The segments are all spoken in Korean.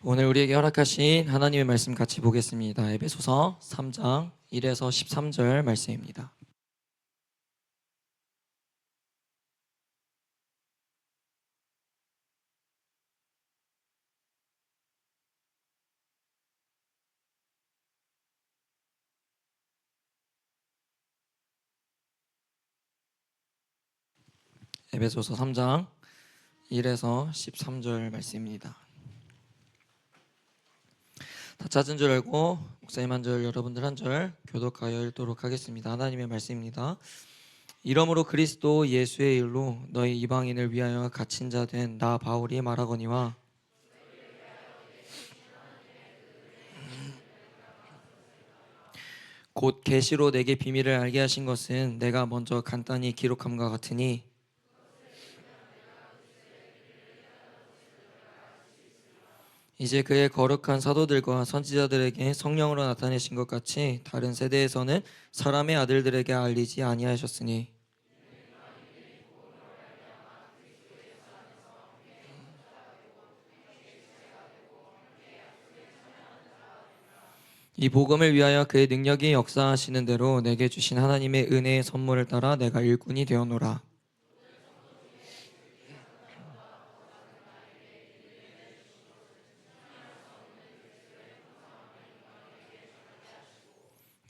오늘 우리에게 허락하신 하나님의 말씀 같이 보겠습니다. 에베소서 3장 1에서 13절 말씀입니다. 에베소서 3장 1에서 13절 말씀입니다. 다 찾은 줄 알고 목사님 한 절, 여러분들 한 절 교독하여 읽도록 하겠습니다. 하나님의 말씀입니다. 이러므로 그리스도 예수의 일로 너희 이방인을 위하여 갇힌 자 된 나 바울이 말하거니와 곧 계시로 내게 비밀을 알게 하신 것은 내가 먼저 간단히 기록함과 같으니 이제 그의 거룩한 사도들과 선지자들에게 성령으로 나타내신 것 같이 다른 세대에서는 사람의 아들들에게 알리지 아니하셨으니 이 복음을 위하여 그의 능력이 역사하시는 대로 내게 주신 하나님의 은혜의 선물을 따라 내가 일꾼이 되었노라.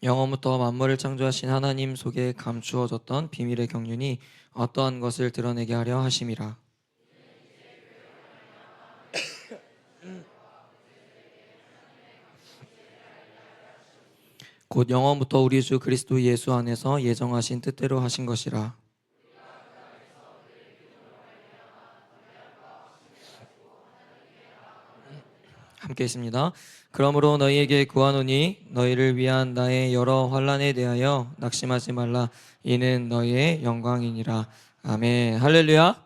영원부터 만물을 창조하신 하나님 속에 감추어졌던 비밀의 경륜이 어떠한 것을 드러내게 하려 하심이라. 곧 영원부터 우리 주 그리스도 예수 안에서 예정하신 뜻대로 하신 것이라. 함께 있습니다. 그러므로 너희에게 구하노니 너희를 위한 나의 여러 환난에 대하여 낙심하지 말라. 이는 너희의 영광이니라. 아멘. 할렐루야.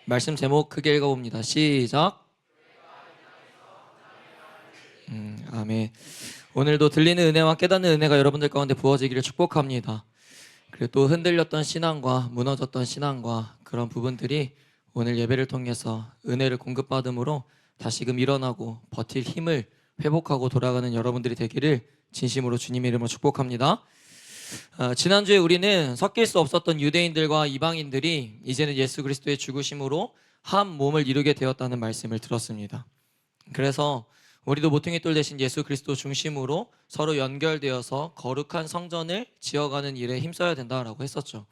말씀 제목 크게 읽어봅니다. 시작. 아멘. 오늘도 들리는 은혜와 깨닫는 은혜가 여러분들 가운데 부어지기를 축복합니다. 그리고 또 흔들렸던 신앙과 무너졌던 신앙과 그런 부분들이 오늘 예배를 통해서 은혜를 공급받음으로 다시금 일어나고 버틸 힘을 회복하고 돌아가는 여러분들이 되기를 진심으로 주님의 이름으로 축복합니다. 지난주에 우리는 섞일 수 없었던 유대인들과 이방인들이 이제는 예수 그리스도의 죽으심으로 한 몸을 이루게 되었다는 말씀을 들었습니다. 그래서 우리도 모퉁이 돌 대신 예수 그리스도 중심으로 서로 연결되어서 거룩한 성전을 지어가는 일에 힘써야 된다라고 했었죠.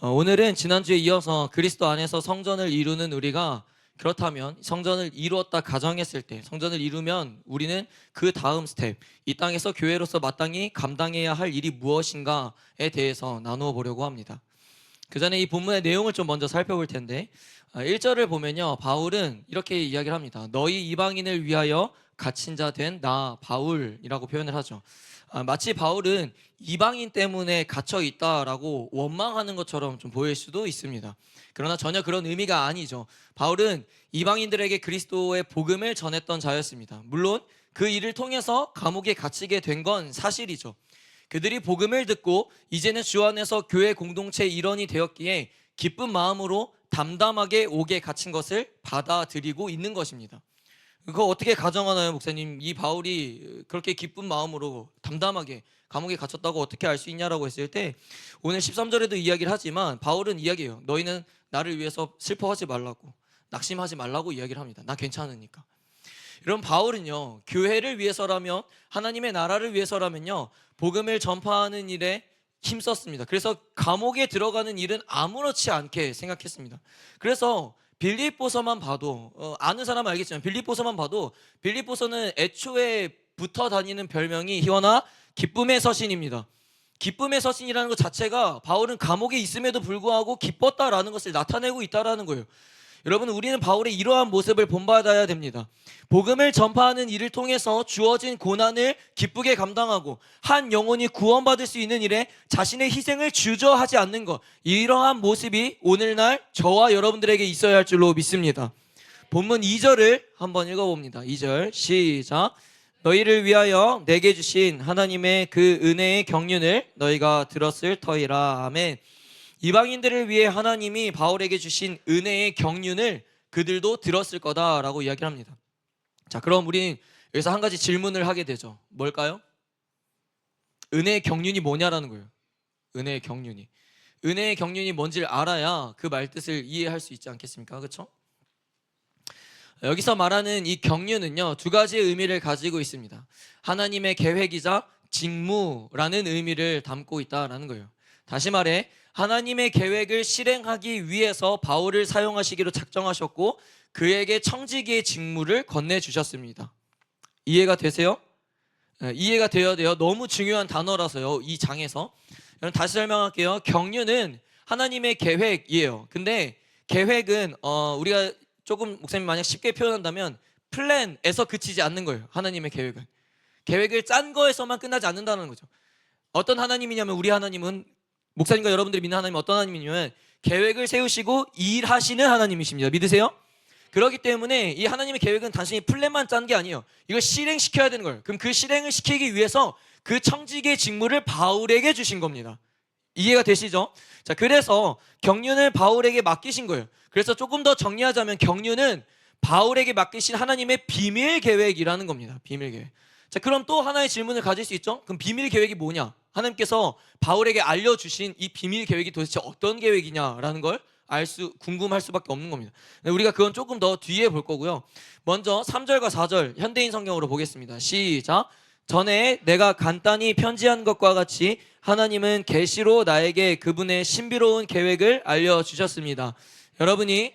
오늘은 지난주에 이어서 그리스도 안에서 성전을 이루는 우리가 그렇다면 성전을 이루었다 가정했을 때 성전을 이루면 우리는 그 다음 스텝, 이 땅에서 교회로서 마땅히 감당해야 할 일이 무엇인가에 대해서 나누어 보려고 합니다. 그 전에 이 본문의 내용을 좀 먼저 살펴볼 텐데 1절을 보면요, 바울은 이렇게 이야기를 합니다. 너희 이방인을 위하여 갇힌 자 된 나 바울이라고 표현을 하죠. 마치 바울은 이방인 때문에 갇혀 있다라고 원망하는 것처럼 좀 보일 수도 있습니다. 그러나 전혀 그런 의미가 아니죠. 바울은 이방인들에게 그리스도의 복음을 전했던 자였습니다. 물론 그 일을 통해서 감옥에 갇히게 된 건 사실이죠. 그들이 복음을 듣고 이제는 주 안에서 교회 공동체의 일원이 되었기에 기쁜 마음으로 담담하게 옥에 갇힌 것을 받아들이고 있는 것입니다. 그거 어떻게 가정하나요, 목사님? 이 바울이 그렇게 기쁜 마음으로 담담하게 감옥에 갇혔다고 어떻게 알 수 있냐라고 했을 때 오늘 13절에도 이야기를 하지만 바울은 이야기해요. 너희는 나를 위해서 슬퍼하지 말라고, 낙심하지 말라고 이야기를 합니다. 나 괜찮으니까. 이런 바울은요, 교회를 위해서라면, 하나님의 나라를 위해서라면요, 복음을 전파하는 일에 힘썼습니다. 그래서 감옥에 들어가는 일은 아무렇지 않게 생각했습니다. 그래서 빌립보서만 봐도 아는 사람은 알겠지만 빌립보서만 봐도 빌립보서는 애초에 붙어 다니는 별명이 희원아 기쁨의 서신입니다. 기쁨의 서신이라는 것 자체가 바울은 감옥에 있음에도 불구하고 기뻤다라는 것을 나타내고 있다라는 거예요. 여러분, 우리는 바울의 이러한 모습을 본받아야 됩니다. 복음을 전파하는 일을 통해서 주어진 고난을 기쁘게 감당하고 한 영혼이 구원받을 수 있는 일에 자신의 희생을 주저하지 않는 것, 이러한 모습이 오늘날 저와 여러분들에게 있어야 할 줄로 믿습니다. 본문 2절을 한번 읽어봅니다. 2절 시작. 너희를 위하여 내게 주신 하나님의 그 은혜의 경륜을 너희가 들었을 터이라. 아멘. 이방인들을 위해 하나님이 바울에게 주신 은혜의 경륜을 그들도 들었을 거다라고 이야기를 합니다. 자, 그럼 우린 여기서 한 가지 질문을 하게 되죠. 뭘까요? 은혜의 경륜이 뭐냐라는 거예요. 은혜의 경륜이. 은혜의 경륜이 뭔지를 알아야 그 말뜻을 이해할 수 있지 않겠습니까? 그렇죠? 여기서 말하는 이 경륜은요, 두 가지의 의미를 가지고 있습니다. 하나님의 계획이자 직무라는 의미를 담고 있다라는 거예요. 다시 말해 하나님의 계획을 실행하기 위해서 바울을 사용하시기로 작정하셨고 그에게 청지기의 직무를 건네주셨습니다. 이해가 되세요? 이해가 되어야 돼요. 너무 중요한 단어라서요, 이 장에서. 다시 설명할게요. 경륜은 하나님의 계획이에요. 근데 계획은 우리가 조금 목사님 만약 쉽게 표현한다면 플랜에서 그치지 않는 거예요. 하나님의 계획은 계획을 짠 거에서만 끝나지 않는다는 거죠. 어떤 하나님이냐면, 우리 하나님은, 목사님과 여러분들이 믿는 하나님은 어떤 하나님이냐면 계획을 세우시고 일하시는 하나님이십니다. 믿으세요? 그렇기 때문에 이 하나님의 계획은 단순히 플랜만 짠 게 아니에요. 이걸 실행시켜야 되는 거예요. 그럼 그 실행을 시키기 위해서 그 청지기의 직무를 바울에게 주신 겁니다. 이해가 되시죠? 자, 그래서 경륜을 바울에게 맡기신 거예요. 그래서 조금 더 정리하자면 경륜은 바울에게 맡기신 하나님의 비밀 계획이라는 겁니다. 비밀 계획. 자, 그럼 또 하나의 질문을 가질 수 있죠? 그럼 비밀 계획이 뭐냐? 하나님께서 바울에게 알려주신 이 비밀 계획이 도대체 어떤 계획이냐라는 걸 궁금할 수밖에 없는 겁니다. 우리가 그건 조금 더 뒤에 볼 거고요. 먼저 3절과 4절 현대인 성경으로 보겠습니다. 시작. 전에 내가 간단히 편지한 것과 같이 하나님은 계시로 나에게 그분의 신비로운 계획을 알려주셨습니다. 여러분이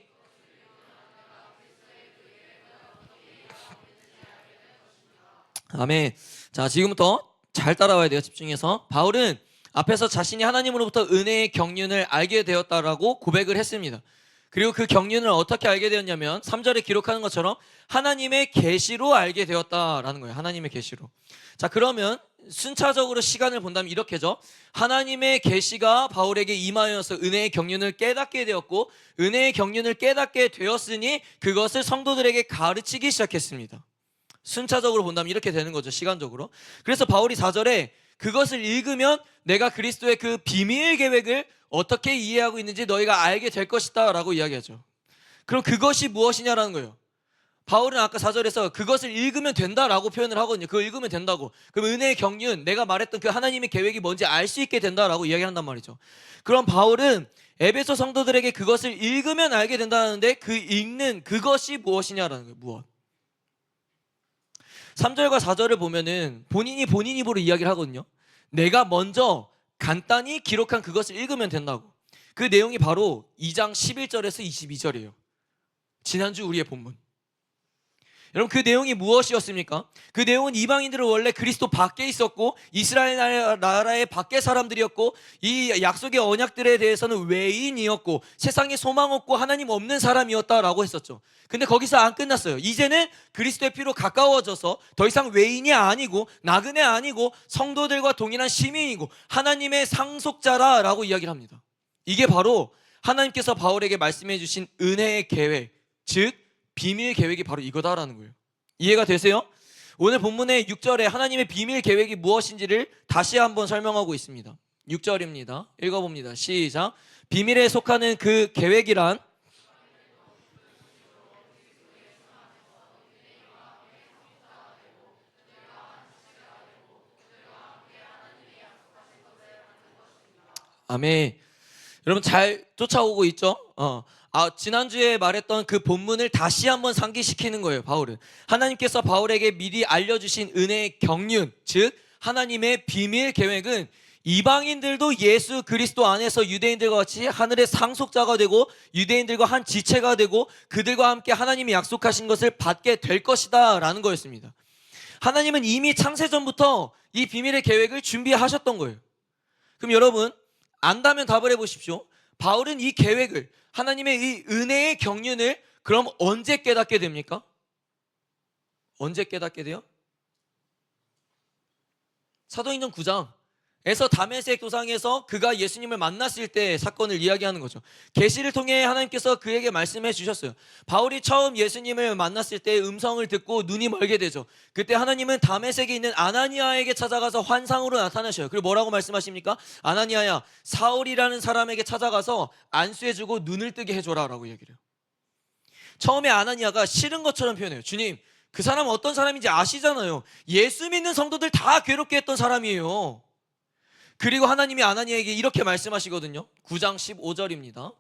아멘. 자, 지금부터 잘 따라와야 돼요. 집중해서. 바울은 앞에서 자신이 하나님으로부터 은혜의 경륜을 알게 되었다라고 고백을 했습니다. 그리고 그 경륜을 어떻게 알게 되었냐면 3절에 기록하는 것처럼 하나님의 계시로 알게 되었다라는 거예요. 하나님의 계시로. 자, 그러면 순차적으로 시간을 본다면 이렇게죠. 하나님의 계시가 바울에게 임하여서 은혜의 경륜을 깨닫게 되었고, 은혜의 경륜을 깨닫게 되었으니 그것을 성도들에게 가르치기 시작했습니다. 순차적으로 본다면 이렇게 되는 거죠. 시간적으로. 그래서 바울이 4절에 그것을 읽으면 내가 그리스도의 그 비밀 계획을 어떻게 이해하고 있는지 너희가 알게 될 것이다 라고 이야기하죠. 그럼 그것이 무엇이냐라는 거예요. 바울은 아까 4절에서 그것을 읽으면 된다라고 표현을 하거든요. 그거 읽으면 된다고. 그럼 은혜의 경륜, 내가 말했던 그 하나님의 계획이 뭔지 알 수 있게 된다라고 이야기한단 말이죠. 그럼 바울은 에베소 성도들에게 그것을 읽으면 알게 된다는데 그 읽는 그것이 무엇이냐라는 거예요. 무엇? 3절과 4절을 보면은 본인이 본인 입으로 이야기를 하거든요. 내가 먼저 간단히 기록한 그것을 읽으면 된다고. 그 내용이 바로 2장 11절에서 22절이에요. 지난주 우리의 본문. 여러분, 그 내용이 무엇이었습니까? 그 내용은 이방인들은 원래 그리스도 밖에 있었고 이스라엘 나라의 밖의 사람들이었고 이 약속의 언약들에 대해서는 외인이었고 세상에 소망 없고 하나님 없는 사람이었다라고 했었죠. 근데 거기서 안 끝났어요. 이제는 그리스도의 피로 가까워져서 더 이상 외인이 아니고 나그네 아니고 성도들과 동일한 시민이고 하나님의 상속자라라고 이야기를 합니다. 이게 바로 하나님께서 바울에게 말씀해 주신 은혜의 계획, 즉 비밀 계획이 바로 이거다라는 거예요. 이해가 되세요? 오늘 본문의 6절에 하나님의 비밀 계획이 무엇인지를 다시 한번 설명하고 있습니다. 6절입니다. 읽어봅니다. 시작. 비밀에 속하는 그 계획이란 아멘. 여러분 잘 쫓아오고 있죠? 지난주에 말했던 그 본문을 다시 한번 상기시키는 거예요. 바울은 하나님께서 바울에게 미리 알려주신 은혜의 경륜, 즉 하나님의 비밀 계획은 이방인들도 예수 그리스도 안에서 유대인들과 같이 하늘의 상속자가 되고 유대인들과 한 지체가 되고 그들과 함께 하나님이 약속하신 것을 받게 될 것이다 라는 거였습니다. 하나님은 이미 창세전부터 이 비밀의 계획을 준비하셨던 거예요. 그럼 여러분 안다면 답을 해보십시오. 바울은 이 계획을, 하나님의 이 은혜의 경륜을 그럼 언제 깨닫게 됩니까? 언제 깨닫게 돼요? 사도행전 9장에서 다메섹 도상에서 그가 예수님을 만났을 때 사건을 이야기하는 거죠. 계시를 통해 하나님께서 그에게 말씀해 주셨어요. 바울이 처음 예수님을 만났을 때 음성을 듣고 눈이 멀게 되죠. 그때 하나님은 다메섹에 있는 아나니아에게 찾아가서 환상으로 나타나셔요. 그리고 뭐라고 말씀하십니까? 아나니아야, 사울이라는 사람에게 찾아가서 안수해주고 눈을 뜨게 해줘라 라고 얘기를 해요. 처음에 아나니아가 싫은 것처럼 표현해요. 주님, 그 사람은 어떤 사람인지 아시잖아요. 예수 믿는 성도들 다 괴롭게 했던 사람이에요. 그리고 하나님이 아나니에게 이렇게 말씀하시거든요. 9장 15절입니다.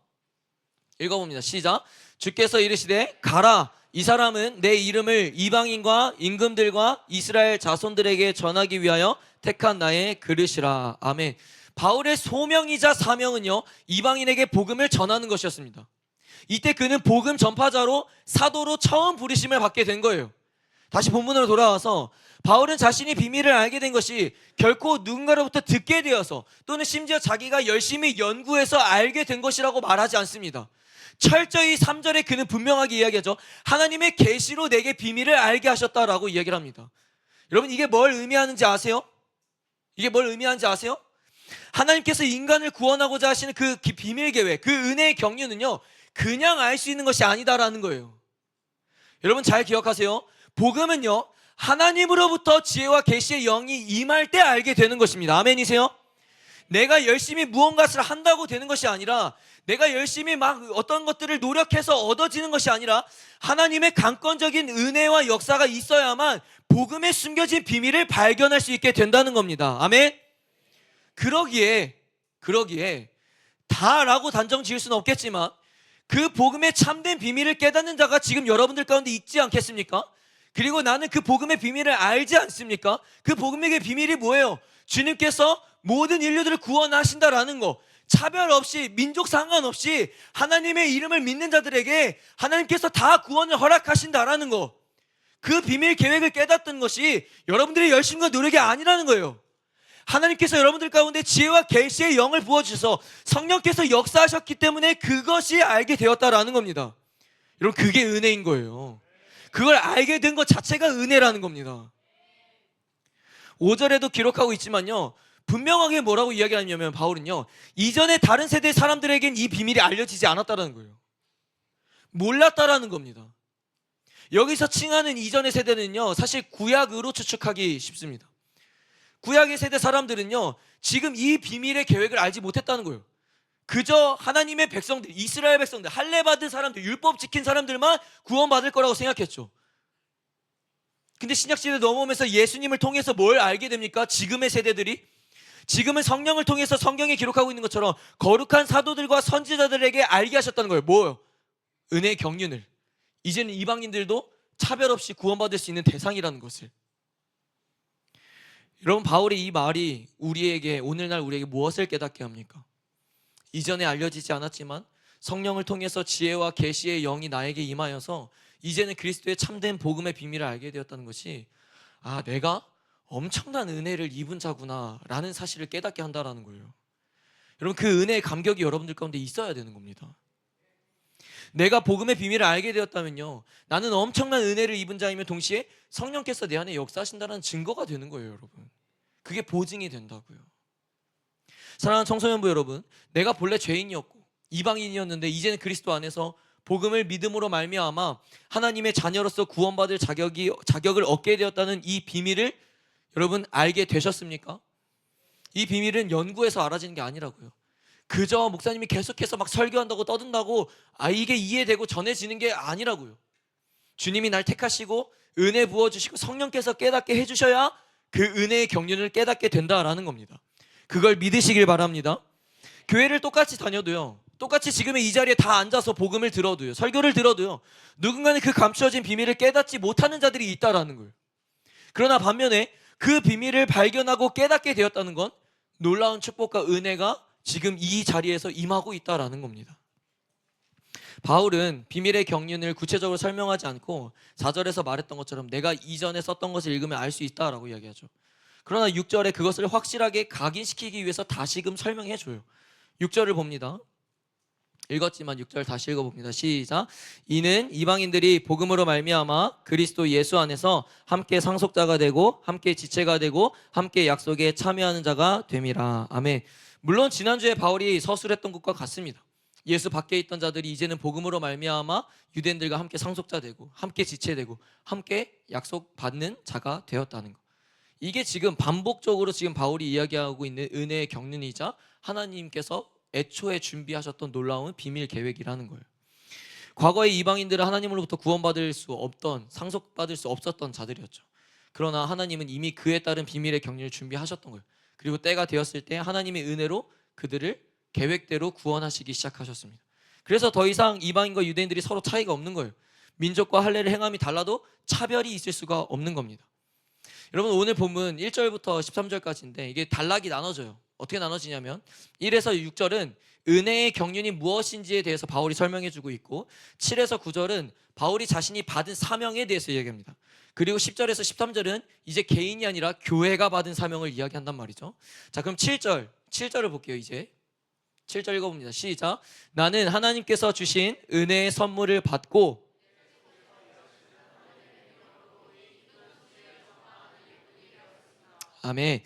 읽어봅니다. 시작. 주께서 이르시되 가라, 이 사람은 내 이름을 이방인과 임금들과 이스라엘 자손들에게 전하기 위하여 택한 나의 그릇이라. 아멘. 바울의 소명이자 사명은요, 이방인에게 복음을 전하는 것이었습니다. 이때 그는 복음 전파자로, 사도로 처음 부르심을 받게 된 거예요. 다시 본문으로 돌아와서 바울은 자신이 비밀을 알게 된 것이 결코 누군가로부터 듣게 되어서 또는 심지어 자기가 열심히 연구해서 알게 된 것이라고 말하지 않습니다. 철저히 3절에 그는 분명하게 이야기하죠. 하나님의 계시로 내게 비밀을 알게 하셨다라고 이야기를 합니다. 여러분, 이게 뭘 의미하는지 아세요? 이게 뭘 의미하는지 아세요? 하나님께서 인간을 구원하고자 하시는 그 비밀 계획, 그 은혜의 경륜은요, 그냥 알 수 있는 것이 아니다라는 거예요. 여러분 잘 기억하세요. 복음은요, 하나님으로부터 지혜와 계시의 영이 임할 때 알게 되는 것입니다. 아멘이세요? 내가 열심히 무언가를 한다고 되는 것이 아니라, 내가 열심히 막 어떤 것들을 노력해서 얻어지는 것이 아니라 하나님의 강권적인 은혜와 역사가 있어야만 복음에 숨겨진 비밀을 발견할 수 있게 된다는 겁니다. 아멘? 그러기에 다라고 단정 지을 수는 없겠지만 그 복음의 참된 비밀을 깨닫는 자가 지금 여러분들 가운데 있지 않겠습니까? 그리고 나는 그 복음의 비밀을 알지 않습니까? 그 복음의 비밀이 뭐예요? 주님께서 모든 인류들을 구원하신다라는 거, 차별 없이, 민족 상관없이 하나님의 이름을 믿는 자들에게 하나님께서 다 구원을 허락하신다라는 거, 그 비밀 계획을 깨닫던 것이 여러분들의 열심과 노력이 아니라는 거예요. 하나님께서 여러분들 가운데 지혜와 계시의 영을 부어주셔서 성령께서 역사하셨기 때문에 그것이 알게 되었다라는 겁니다. 여러분, 그게 은혜인 거예요. 그걸 알게 된 것 자체가 은혜라는 겁니다. 5절에도 기록하고 있지만요, 분명하게 뭐라고 이야기하냐면 바울은요, 이전에 다른 세대 사람들에겐 이 비밀이 알려지지 않았다는 거예요. 몰랐다라는 겁니다. 여기서 칭하는 이전의 세대는요, 사실 구약으로 추측하기 쉽습니다. 구약의 세대 사람들은요, 지금 이 비밀의 계획을 알지 못했다는 거예요. 그저 하나님의 백성들, 이스라엘 백성들, 할례 받은 사람들, 율법 지킨 사람들만 구원받을 거라고 생각했죠. 근데 신약시대 넘어오면서 예수님을 통해서 뭘 알게 됩니까? 지금의 세대들이, 지금은 성령을 통해서 성경에 기록하고 있는 것처럼 거룩한 사도들과 선지자들에게 알게 하셨다는 거예요. 뭐요? 은혜의 경륜을. 이제는 이방인들도 차별 없이 구원받을 수 있는 대상이라는 것을. 여러분, 바울의 이 말이 우리에게, 오늘날 우리에게 무엇을 깨닫게 합니까? 이전에 알려지지 않았지만 성령을 통해서 지혜와 계시의 영이 나에게 임하여서 이제는 그리스도의 참된 복음의 비밀을 알게 되었다는 것이, 아, 내가 엄청난 은혜를 입은 자구나 라는 사실을 깨닫게 한다는 거예요. 여러분, 그 은혜의 감격이 여러분들 가운데 있어야 되는 겁니다. 내가 복음의 비밀을 알게 되었다면요, 나는 엄청난 은혜를 입은 자이며 동시에 성령께서 내 안에 역사하신다는 증거가 되는 거예요. 여러분, 그게 보증이 된다고요. 사랑하는 청소년부 여러분, 내가 본래 죄인이었고 이방인이었는데 이제는 그리스도 안에서 복음을 믿음으로 말미암아 하나님의 자녀로서 구원받을 자격을 얻게 되었다는 이 비밀을 여러분 알게 되셨습니까? 이 비밀은 연구해서 알아지는 게 아니라고요. 그저 목사님이 계속해서 막 설교한다고 떠든다고 이게 이해되고 전해지는 게 아니라고요. 주님이 날 택하시고 은혜 부어주시고 성령께서 깨닫게 해주셔야 그 은혜의 경륜을 깨닫게 된다라는 겁니다. 그걸 믿으시길 바랍니다. 교회를 똑같이 다녀도요, 똑같이 지금의 이 자리에 다 앉아서 복음을 들어도요, 설교를 들어도요, 누군가는 그 감추어진 비밀을 깨닫지 못하는 자들이 있다라는 거예요. 그러나 반면에 그 비밀을 발견하고 깨닫게 되었다는 건 놀라운 축복과 은혜가 지금 이 자리에서 임하고 있다라는 겁니다. 바울은 비밀의 경륜을 구체적으로 설명하지 않고 4절에서 말했던 것처럼 내가 이전에 썼던 것을 읽으면 알 수 있다라고 이야기하죠. 그러나 6절에 그것을 확실하게 각인시키기 위해서 다시금 설명해줘요. 6절을 봅니다. 읽었지만 6절 다시 읽어봅니다. 시작. 이는 이방인들이 복음으로 말미암아 그리스도 예수 안에서 함께 상속자가 되고 함께 지체가 되고 함께 약속에 참여하는 자가 됨이라. 아멘. 물론 지난주에 바울이 서술했던 것과 같습니다. 예수 밖에 있던 자들이 이제는 복음으로 말미암아 유대인들과 함께 상속자 되고 함께 지체되고 함께 약속받는 자가 되었다는 것. 이게 지금 반복적으로 지금 바울이 이야기하고 있는 은혜의 경륜이자 하나님께서 애초에 준비하셨던 놀라운 비밀 계획이라는 거예요. 과거의 이방인들은 하나님으로부터 구원받을 수 없던, 상속받을 수 없었던 자들이었죠. 그러나 하나님은 이미 그에 따른 비밀의 경륜을 준비하셨던 거예요. 그리고 때가 되었을 때 하나님의 은혜로 그들을 계획대로 구원하시기 시작하셨습니다. 그래서 더 이상 이방인과 유대인들이 서로 차이가 없는 거예요. 민족과 할례를 행함이 달라도 차별이 있을 수가 없는 겁니다. 여러분, 오늘 본문 1절부터 13절까지인데 이게 단락이 나눠져요. 어떻게 나눠지냐면 1에서 6절은 은혜의 경륜이 무엇인지에 대해서 바울이 설명해주고 있고, 7에서 9절은 바울이 자신이 받은 사명에 대해서 이야기합니다. 그리고 10절에서 13절은 이제 개인이 아니라 교회가 받은 사명을 이야기한단 말이죠. 자, 그럼 7절을 볼게요. 이제 7절 읽어봅니다. 시작. 나는 하나님께서 주신 은혜의 선물을 받고, 아멘.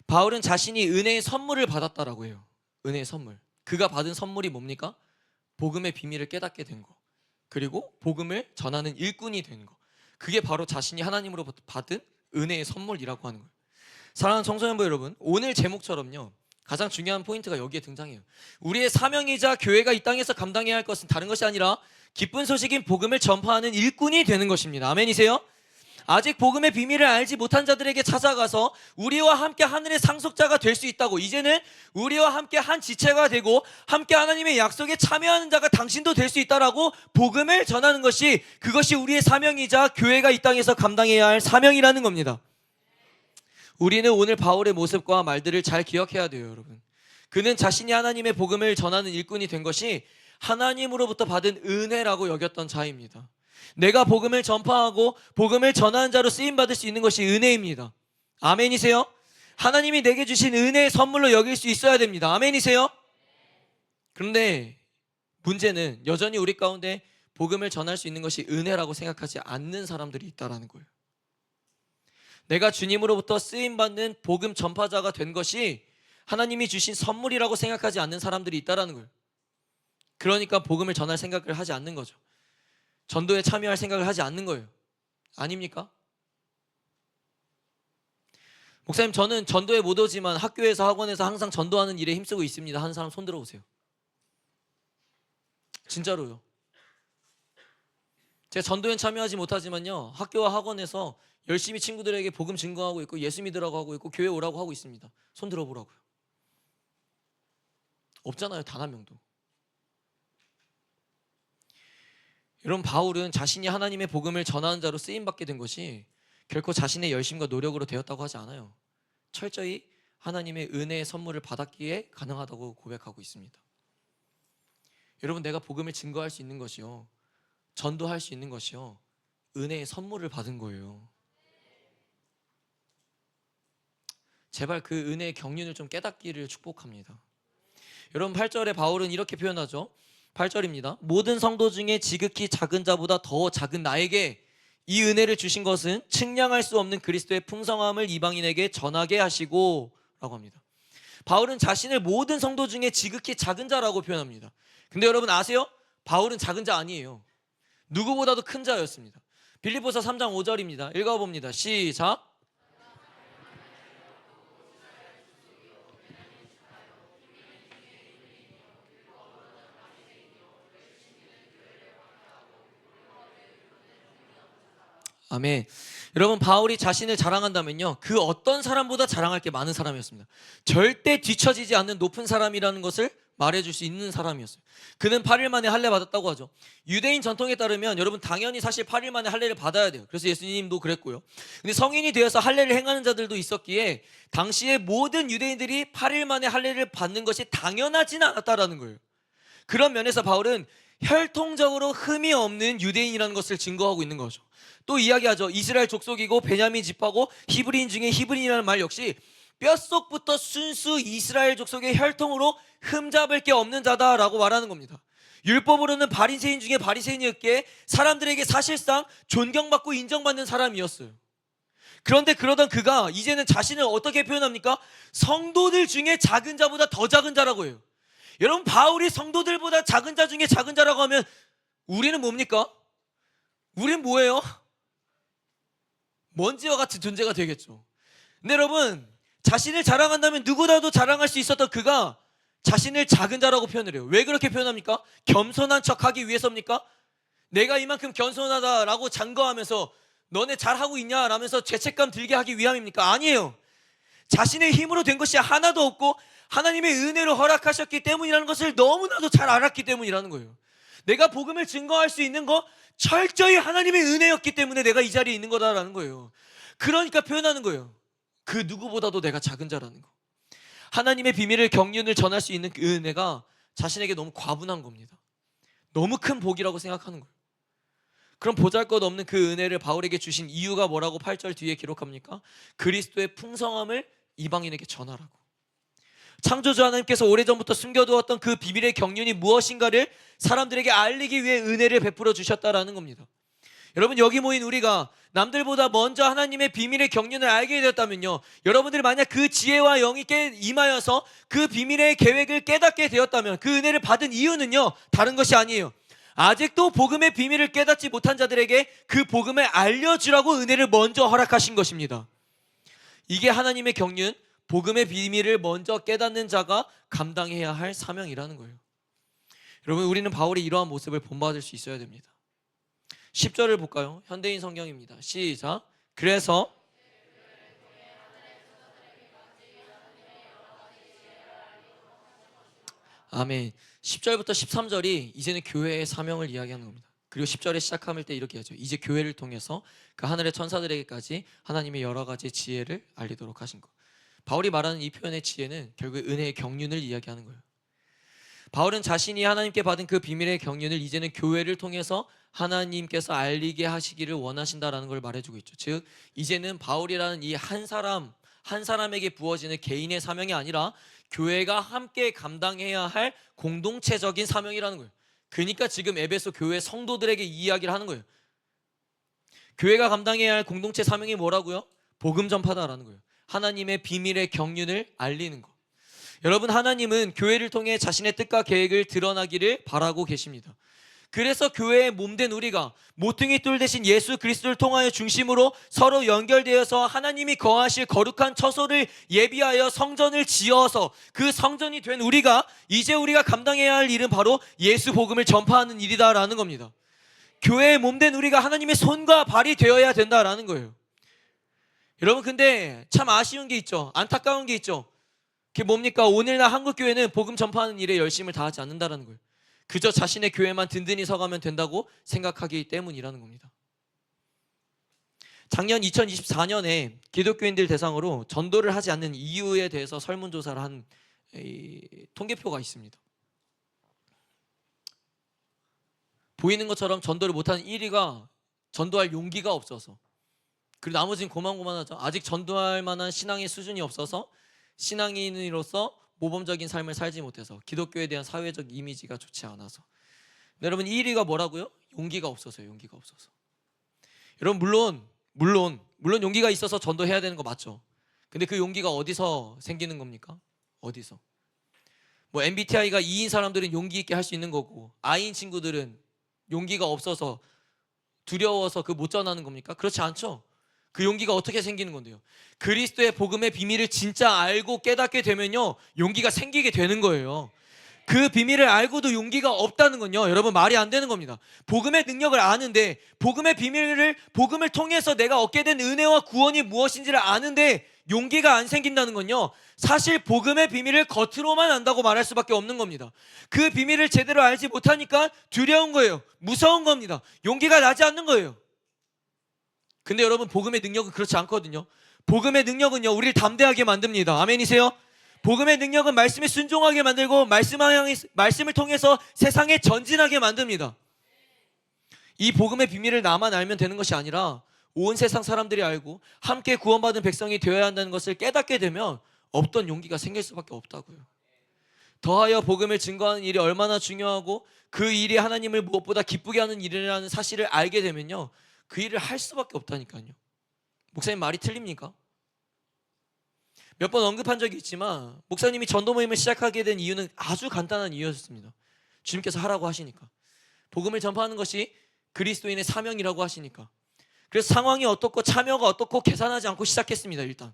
바울은 자신이 은혜의 선물을 받았다라고 해요. 은혜의 선물. 그가 받은 선물이 뭡니까? 복음의 비밀을 깨닫게 된 거, 그리고 복음을 전하는 일꾼이 된 거. 그게 바로 자신이 하나님으로부터 받은 은혜의 선물이라고 하는 거예요. 사랑하는 청소년부 여러분, 오늘 제목처럼요, 가장 중요한 포인트가 여기에 등장해요. 우리의 사명이자 교회가 이 땅에서 감당해야 할 것은 다른 것이 아니라 기쁜 소식인 복음을 전파하는 일꾼이 되는 것입니다. 아멘이세요? 아직 복음의 비밀을 알지 못한 자들에게 찾아가서 우리와 함께 하늘의 상속자가 될 수 있다고, 이제는 우리와 함께 한 지체가 되고 함께 하나님의 약속에 참여하는 자가 당신도 될 수 있다라고 복음을 전하는 것이, 그것이 우리의 사명이자 교회가 이 땅에서 감당해야 할 사명이라는 겁니다. 우리는 오늘 바울의 모습과 말들을 잘 기억해야 돼요, 여러분. 그는 자신이 하나님의 복음을 전하는 일꾼이 된 것이 하나님으로부터 받은 은혜라고 여겼던 자입니다. 내가 복음을 전파하고 복음을 전하는 자로 쓰임받을 수 있는 것이 은혜입니다. 아멘이세요? 하나님이 내게 주신 은혜의 선물로 여길 수 있어야 됩니다. 아멘이세요? 그런데 문제는 여전히 우리 가운데 복음을 전할 수 있는 것이 은혜라고 생각하지 않는 사람들이 있다는 거예요. 내가 주님으로부터 쓰임받는 복음 전파자가 된 것이 하나님이 주신 선물이라고 생각하지 않는 사람들이 있다는 거예요. 그러니까 복음을 전할 생각을 하지 않는 거죠. 전도에 참여할 생각을 하지 않는 거예요. 아닙니까? 목사님, 저는 전도에 못 오지만 학교에서 학원에서 항상 전도하는 일에 힘쓰고 있습니다 하는 사람 손 들어보세요. 진짜로요. 제가 전도에 참여하지 못하지만요, 학교와 학원에서 열심히 친구들에게 복음 증거하고 있고 예수 믿으라고 하고 있고 교회 오라고 하고 있습니다. 손 들어보라고요. 없잖아요, 단 한 명도. 여러분, 바울은 자신이 하나님의 복음을 전하는 자로 쓰임받게 된 것이 결코 자신의 열심과 노력으로 되었다고 하지 않아요. 철저히 하나님의 은혜의 선물을 받았기에 가능하다고 고백하고 있습니다. 여러분, 내가 복음을 증거할 수 있는 것이요, 전도할 수 있는 것이요, 은혜의 선물을 받은 거예요. 제발 그 은혜의 경륜을 좀 깨닫기를 축복합니다. 여러분, 8절에 바울은 이렇게 표현하죠. 8절입니다. 모든 성도 중에 지극히 작은 자보다 더 작은 나에게 이 은혜를 주신 것은 측량할 수 없는 그리스도의 풍성함을 이방인에게 전하게 하시고 라고 합니다. 바울은 자신을 모든 성도 중에 지극히 작은 자라고 표현합니다. 근데 여러분 아세요? 바울은 작은 자 아니에요. 누구보다도 큰 자였습니다. 빌립보서 3장 5절입니다. 읽어봅니다. 시작. 아멘. 여러분, 바울이 자신을 자랑한다면요, 그 어떤 사람보다 자랑할 게 많은 사람이었습니다. 절대 뒤처지지 않는 높은 사람이라는 것을 말해줄 수 있는 사람이었어요. 그는 8일 만에 할례 받았다고 하죠. 유대인 전통에 따르면 여러분 당연히 사실 8일 만에 할례를 받아야 돼요. 그래서 예수님도 그랬고요. 근데 성인이 되어서 할례를 행하는 자들도 있었기에 당시에 모든 유대인들이 8일 만에 할례를 받는 것이 당연하지는 않았다라는 거예요. 그런 면에서 바울은 혈통적으로 흠이 없는 유대인이라는 것을 증거하고 있는 거죠. 또 이야기하죠. 이스라엘 족속이고 베냐민 지파고 히브리인 중에 히브리인이라는 말 역시 뼛속부터 순수 이스라엘 족속의 혈통으로 흠잡을 게 없는 자다라고 말하는 겁니다. 율법으로는 바리새인 중에 바리새인이었기에 사람들에게 사실상 존경받고 인정받는 사람이었어요. 그런데 그러던 그가 이제는 자신을 어떻게 표현합니까? 성도들 중에 작은 자보다 더 작은 자라고 해요. 여러분, 바울이 성도들보다 작은 자 중에 작은 자라고 하면 우리는 뭡니까? 우리는 뭐예요? 먼지와 같은 존재가 되겠죠. 근데 여러분, 자신을 자랑한다면 누구라도 자랑할 수 있었던 그가 자신을 작은 자라고 표현을 해요. 왜 그렇게 표현합니까? 겸손한 척하기 위해서입니까? 내가 이만큼 겸손하다라고 장거하면서 너네 잘하고 있냐 라면서 죄책감 들게 하기 위함입니까? 아니에요. 자신의 힘으로 된 것이 하나도 없고 하나님의 은혜로 허락하셨기 때문이라는 것을 너무나도 잘 알았기 때문이라는 거예요. 내가 복음을 증거할 수 있는 거 철저히 하나님의 은혜였기 때문에 내가 이 자리에 있는 거다라는 거예요. 그러니까 표현하는 거예요. 그 누구보다도 내가 작은 자라는 거. 하나님의 비밀을 경륜을 전할 수 있는 그 은혜가 자신에게 너무 과분한 겁니다. 너무 큰 복이라고 생각하는 거예요. 그럼 보잘것없는 그 은혜를 바울에게 주신 이유가 뭐라고 8절 뒤에 기록합니까? 그리스도의 풍성함을 이방인에게 전하라고. 창조주 하나님께서 오래전부터 숨겨두었던 그 비밀의 경륜이 무엇인가를 사람들에게 알리기 위해 은혜를 베풀어 주셨다라는 겁니다. 여러분, 여기 모인 우리가 남들보다 먼저 하나님의 비밀의 경륜을 알게 되었다면요, 여러분들이 만약 그 지혜와 영이 임하여서 그 비밀의 계획을 깨닫게 되었다면 그 은혜를 받은 이유는요, 다른 것이 아니에요. 아직도 복음의 비밀을 깨닫지 못한 자들에게 그 복음을 알려주라고 은혜를 먼저 허락하신 것입니다. 이게 하나님의 경륜, 복음의 비밀을 먼저 깨닫는 자가 감당해야 할 사명이라는 거예요. 여러분, 우리는 바울의 이러한 모습을 본받을 수 있어야 됩니다. 10절을 볼까요? 현대인 성경입니다. 시작. 그래서 아멘. 10절부터 13절이 이제는 교회의 사명을 이야기하는 겁니다. 그리고 10절에 시작할 때 이렇게 하죠. 이제 교회를 통해서 그 하늘의 천사들에게까지 하나님의 여러 가지 지혜를 알리도록 하신 것. 바울이 말하는 이 표현의 지혜는 결국 은혜의 경륜을 이야기하는 거예요. 바울은 자신이 하나님께 받은 그 비밀의 경륜을 이제는 교회를 통해서 하나님께서 알리게 하시기를 원하신다라는 걸 말해주고 있죠. 즉 이제는 바울이라는 이 한 사람에게 부어지는 개인의 사명이 아니라 교회가 함께 감당해야 할 공동체적인 사명이라는 거예요. 그러니까 지금 에베소 교회 성도들에게 이 이야기를 하는 거예요. 교회가 감당해야 할 공동체 사명이 뭐라고요? 복음 전파다라는 거예요. 하나님의 비밀의 경륜을 알리는 것. 여러분, 하나님은 교회를 통해 자신의 뜻과 계획을 드러나기를 바라고 계십니다. 그래서 교회의 몸된 우리가 모퉁이 돌 대신 예수 그리스도를 통하여 중심으로 서로 연결되어서 하나님이 거하실 거룩한 처소를 예비하여 성전을 지어서 그 성전이 된 우리가 이제 우리가 감당해야 할 일은 바로 예수 복음을 전파하는 일이다라는 겁니다. 교회의 몸된 우리가 하나님의 손과 발이 되어야 된다라는 거예요. 여러분, 근데 참 아쉬운 게 있죠. 안타까운 게 있죠. 그게 뭡니까? 오늘날 한국교회는 복음 전파하는 일에 열심을 다하지 않는다라는 거예요. 그저 자신의 교회만 든든히 서가면 된다고 생각하기 때문이라는 겁니다. 작년 2024년에 기독교인들 대상으로 전도를 하지 않는 이유에 대해서 설문조사를 한 통계표가 있습니다. 보이는 것처럼 전도를 못하는 1위가 전도할 용기가 없어서, 그리고 나머지는 고만고만하죠. 아직 전도할 만한 신앙의 수준이 없어서 신앙인으로서 모범적인 삶을 살지 못해서, 기독교에 대한 사회적 이미지가 좋지 않아서. 여러분, 1위가 뭐라고요? 용기가 없어서요. 용기가 없어서. 여러분, 물론 용기가 있어서 전도해야 되는 거 맞죠? 근데 그 용기가 어디서 생기는 겁니까? 어디서? 뭐 MBTI가 E인 사람들은 용기 있게 할 수 있는 거고, I인 친구들은 용기가 없어서 두려워서 그 못 전하는 겁니까? 그렇지 않죠? 그 용기가 어떻게 생기는 건데요? 그리스도의 복음의 비밀을 진짜 알고 깨닫게 되면요, 용기가 생기게 되는 거예요. 그 비밀을 알고도 용기가 없다는 건요, 여러분, 말이 안 되는 겁니다. 복음의 능력을 아는데, 복음의 비밀을, 복음을 통해서 내가 얻게 된 은혜와 구원이 무엇인지를 아는데 용기가 안 생긴다는 건요, 사실 복음의 비밀을 겉으로만 안다고 말할 수밖에 없는 겁니다. 그 비밀을 제대로 알지 못하니까 두려운 거예요. 무서운 겁니다. 용기가 나지 않는 거예요. 근데 여러분, 복음의 능력은 그렇지 않거든요. 복음의 능력은요, 우리를 담대하게 만듭니다. 아멘이세요? 복음의 능력은 말씀에 순종하게 만들고 말씀을 통해서 세상에 전진하게 만듭니다. 이 복음의 비밀을 나만 알면 되는 것이 아니라 온 세상 사람들이 알고 함께 구원받은 백성이 되어야 한다는 것을 깨닫게 되면 없던 용기가 생길 수밖에 없다고요. 더하여 복음을 증거하는 일이 얼마나 중요하고 그 일이 하나님을 무엇보다 기쁘게 하는 일이라는 사실을 알게 되면요, 그 일을 할 수밖에 없다니까요. 목사님 말이 틀립니까? 몇 번 언급한 적이 있지만 목사님이 전도 모임을 시작하게 된 이유는 아주 간단한 이유였습니다. 주님께서 하라고 하시니까, 복음을 전파하는 것이 그리스도인의 사명이라고 하시니까. 그래서 상황이 어떻고 참여가 어떻고 계산하지 않고 시작했습니다. 일단.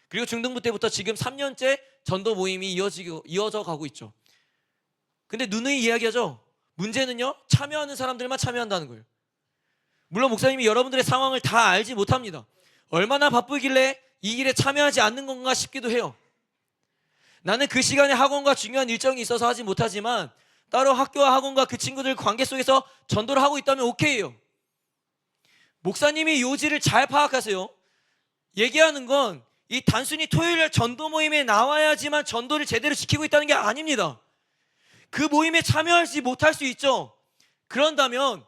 그리고 중등부 때부터 지금 3년째 전도 모임이 이어져 가고 있죠. 근데 누누이 이야기하죠. 문제는요, 참여하는 사람들만 참여한다는 거예요. 물론 목사님이 여러분들의 상황을 다 알지 못합니다. 얼마나 바쁘길래 이 일에 참여하지 않는 건가 싶기도 해요. 나는 그 시간에 학원과 중요한 일정이 있어서 하지 못하지만 따로 학교와 학원과 그 친구들 관계 속에서 전도를 하고 있다면 오케이예요. 목사님이 요지를 잘 파악하세요. 얘기하는 건 이 단순히 토요일날 전도 모임에 나와야지만 전도를 제대로 지키고 있다는 게 아닙니다. 그 모임에 참여할지 못할 수 있죠. 그렇다면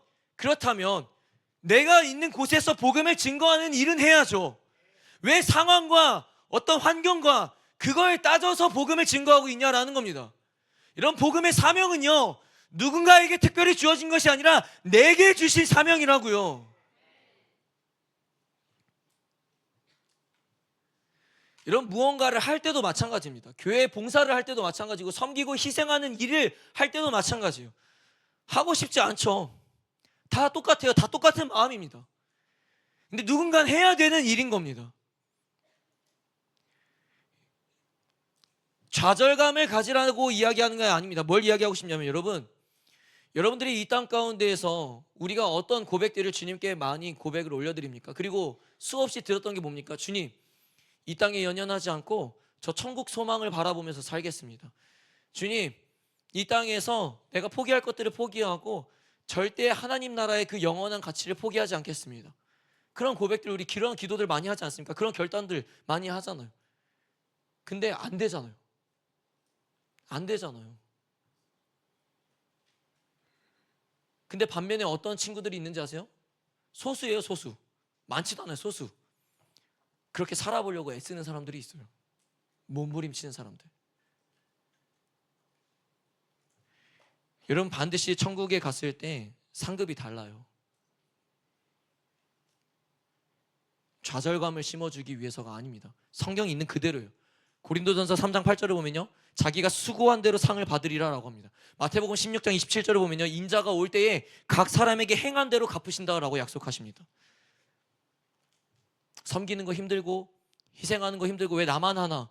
내가 있는 곳에서 복음을 증거하는 일은 해야죠. 왜 상황과 어떤 환경과 그걸 따져서 복음을 증거하고 있냐라는 겁니다. 이런 복음의 사명은요, 누군가에게 특별히 주어진 것이 아니라 내게 주신 사명이라고요. 이런 무언가를 할 때도 마찬가지입니다. 교회 봉사를 할 때도 마찬가지고 섬기고 희생하는 일을 할 때도 마찬가지예요. 하고 싶지 않죠. 다 똑같아요. 다 똑같은 마음입니다. 근데 누군가는 해야 되는 일인 겁니다. 좌절감을 가지라고 이야기하는 게 아닙니다. 뭘 이야기하고 싶냐면 여러분들이 이 땅 가운데에서 우리가 어떤 고백들을 주님께 많이 고백을 올려드립니까? 그리고 수없이 들었던 게 뭡니까? 주님, 이 땅에 연연하지 않고 저 천국 소망을 바라보면서 살겠습니다. 주님, 이 땅에서 내가 포기할 것들을 포기하고 절대 하나님 나라의 그 영원한 가치를 포기하지 않겠습니다. 그런 고백들, 우리 그런 기도들 많이 하지 않습니까? 그런 결단들 많이 하잖아요. 근데 안 되잖아요. 근데 반면에 어떤 친구들이 있는지 아세요? 소수예요, 소수. 많지도 않아요, 소수. 그렇게 살아보려고 애쓰는 사람들이 있어요. 몸부림치는 사람들. 여러분, 반드시 천국에 갔을 때 상급이 달라요. 좌절감을 심어주기 위해서가 아닙니다. 성경이 있는 그대로예요. 고린도전서 3장 8절을 보면요, 자기가 수고한 대로 상을 받으리라 라고 합니다. 마태복음 16장 27절을 보면요, 인자가 올 때에 각 사람에게 행한 대로 갚으신다 라고 약속하십니다. 섬기는 거 힘들고 희생하는 거 힘들고 왜 나만 하나?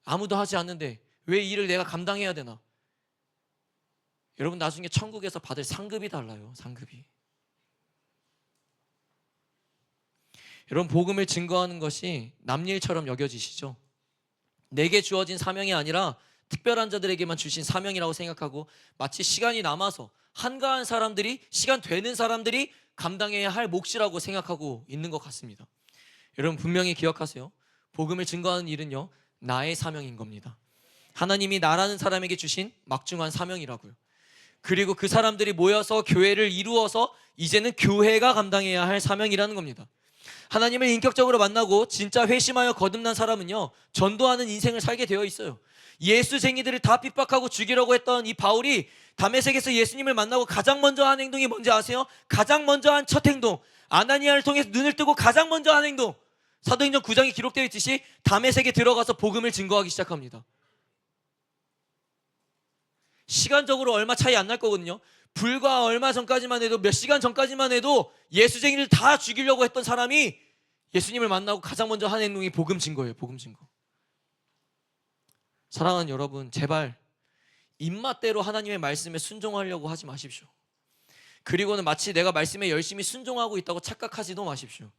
아무도 하지 않는데 왜 이 일을 내가 감당해야 되나? 여러분, 나중에 천국에서 받을 상급이 달라요. 상급이. 여러분, 복음을 증거하는 것이 남일처럼 여겨지시죠? 내게 주어진 사명이 아니라 특별한 자들에게만 주신 사명이라고 생각하고 마치 시간이 남아서 한가한 사람들이, 시간 되는 사람들이 감당해야 할 몫이라고 생각하고 있는 것 같습니다. 여러분, 분명히 기억하세요. 복음을 증거하는 일은요, 나의 사명인 겁니다. 하나님이 나라는 사람에게 주신 막중한 사명이라고요. 그리고 그 사람들이 모여서 교회를 이루어서 이제는 교회가 감당해야 할 사명이라는 겁니다. 하나님을 인격적으로 만나고 진짜 회심하여 거듭난 사람은요, 전도하는 인생을 살게 되어 있어요. 예수쟁이들을 다 핍박하고 죽이려고 했던 이 바울이 다메섹에서 예수님을 만나고 가장 먼저 한 행동이 뭔지 아세요? 가장 먼저 한 첫 행동, 아나니아를 통해서 눈을 뜨고 가장 먼저 한 행동, 사도행전 9장에 기록되어 있듯이 다메섹에 들어가서 복음을 증거하기 시작합니다. 시간적으로 얼마 차이 안 날 거거든요. 불과 얼마 전까지만 해도, 몇 시간 전까지만 해도 예수쟁이를 다 죽이려고 했던 사람이 예수님을 만나고 가장 먼저 한 행동이 복음 증거예요. 복음 증거. 사랑하는 여러분, 제발 입맛대로 하나님의 말씀에 순종하려고 하지 마십시오. 그리고는 마치 내가 말씀에 열심히 순종하고 있다고 착각하지도 마십시오.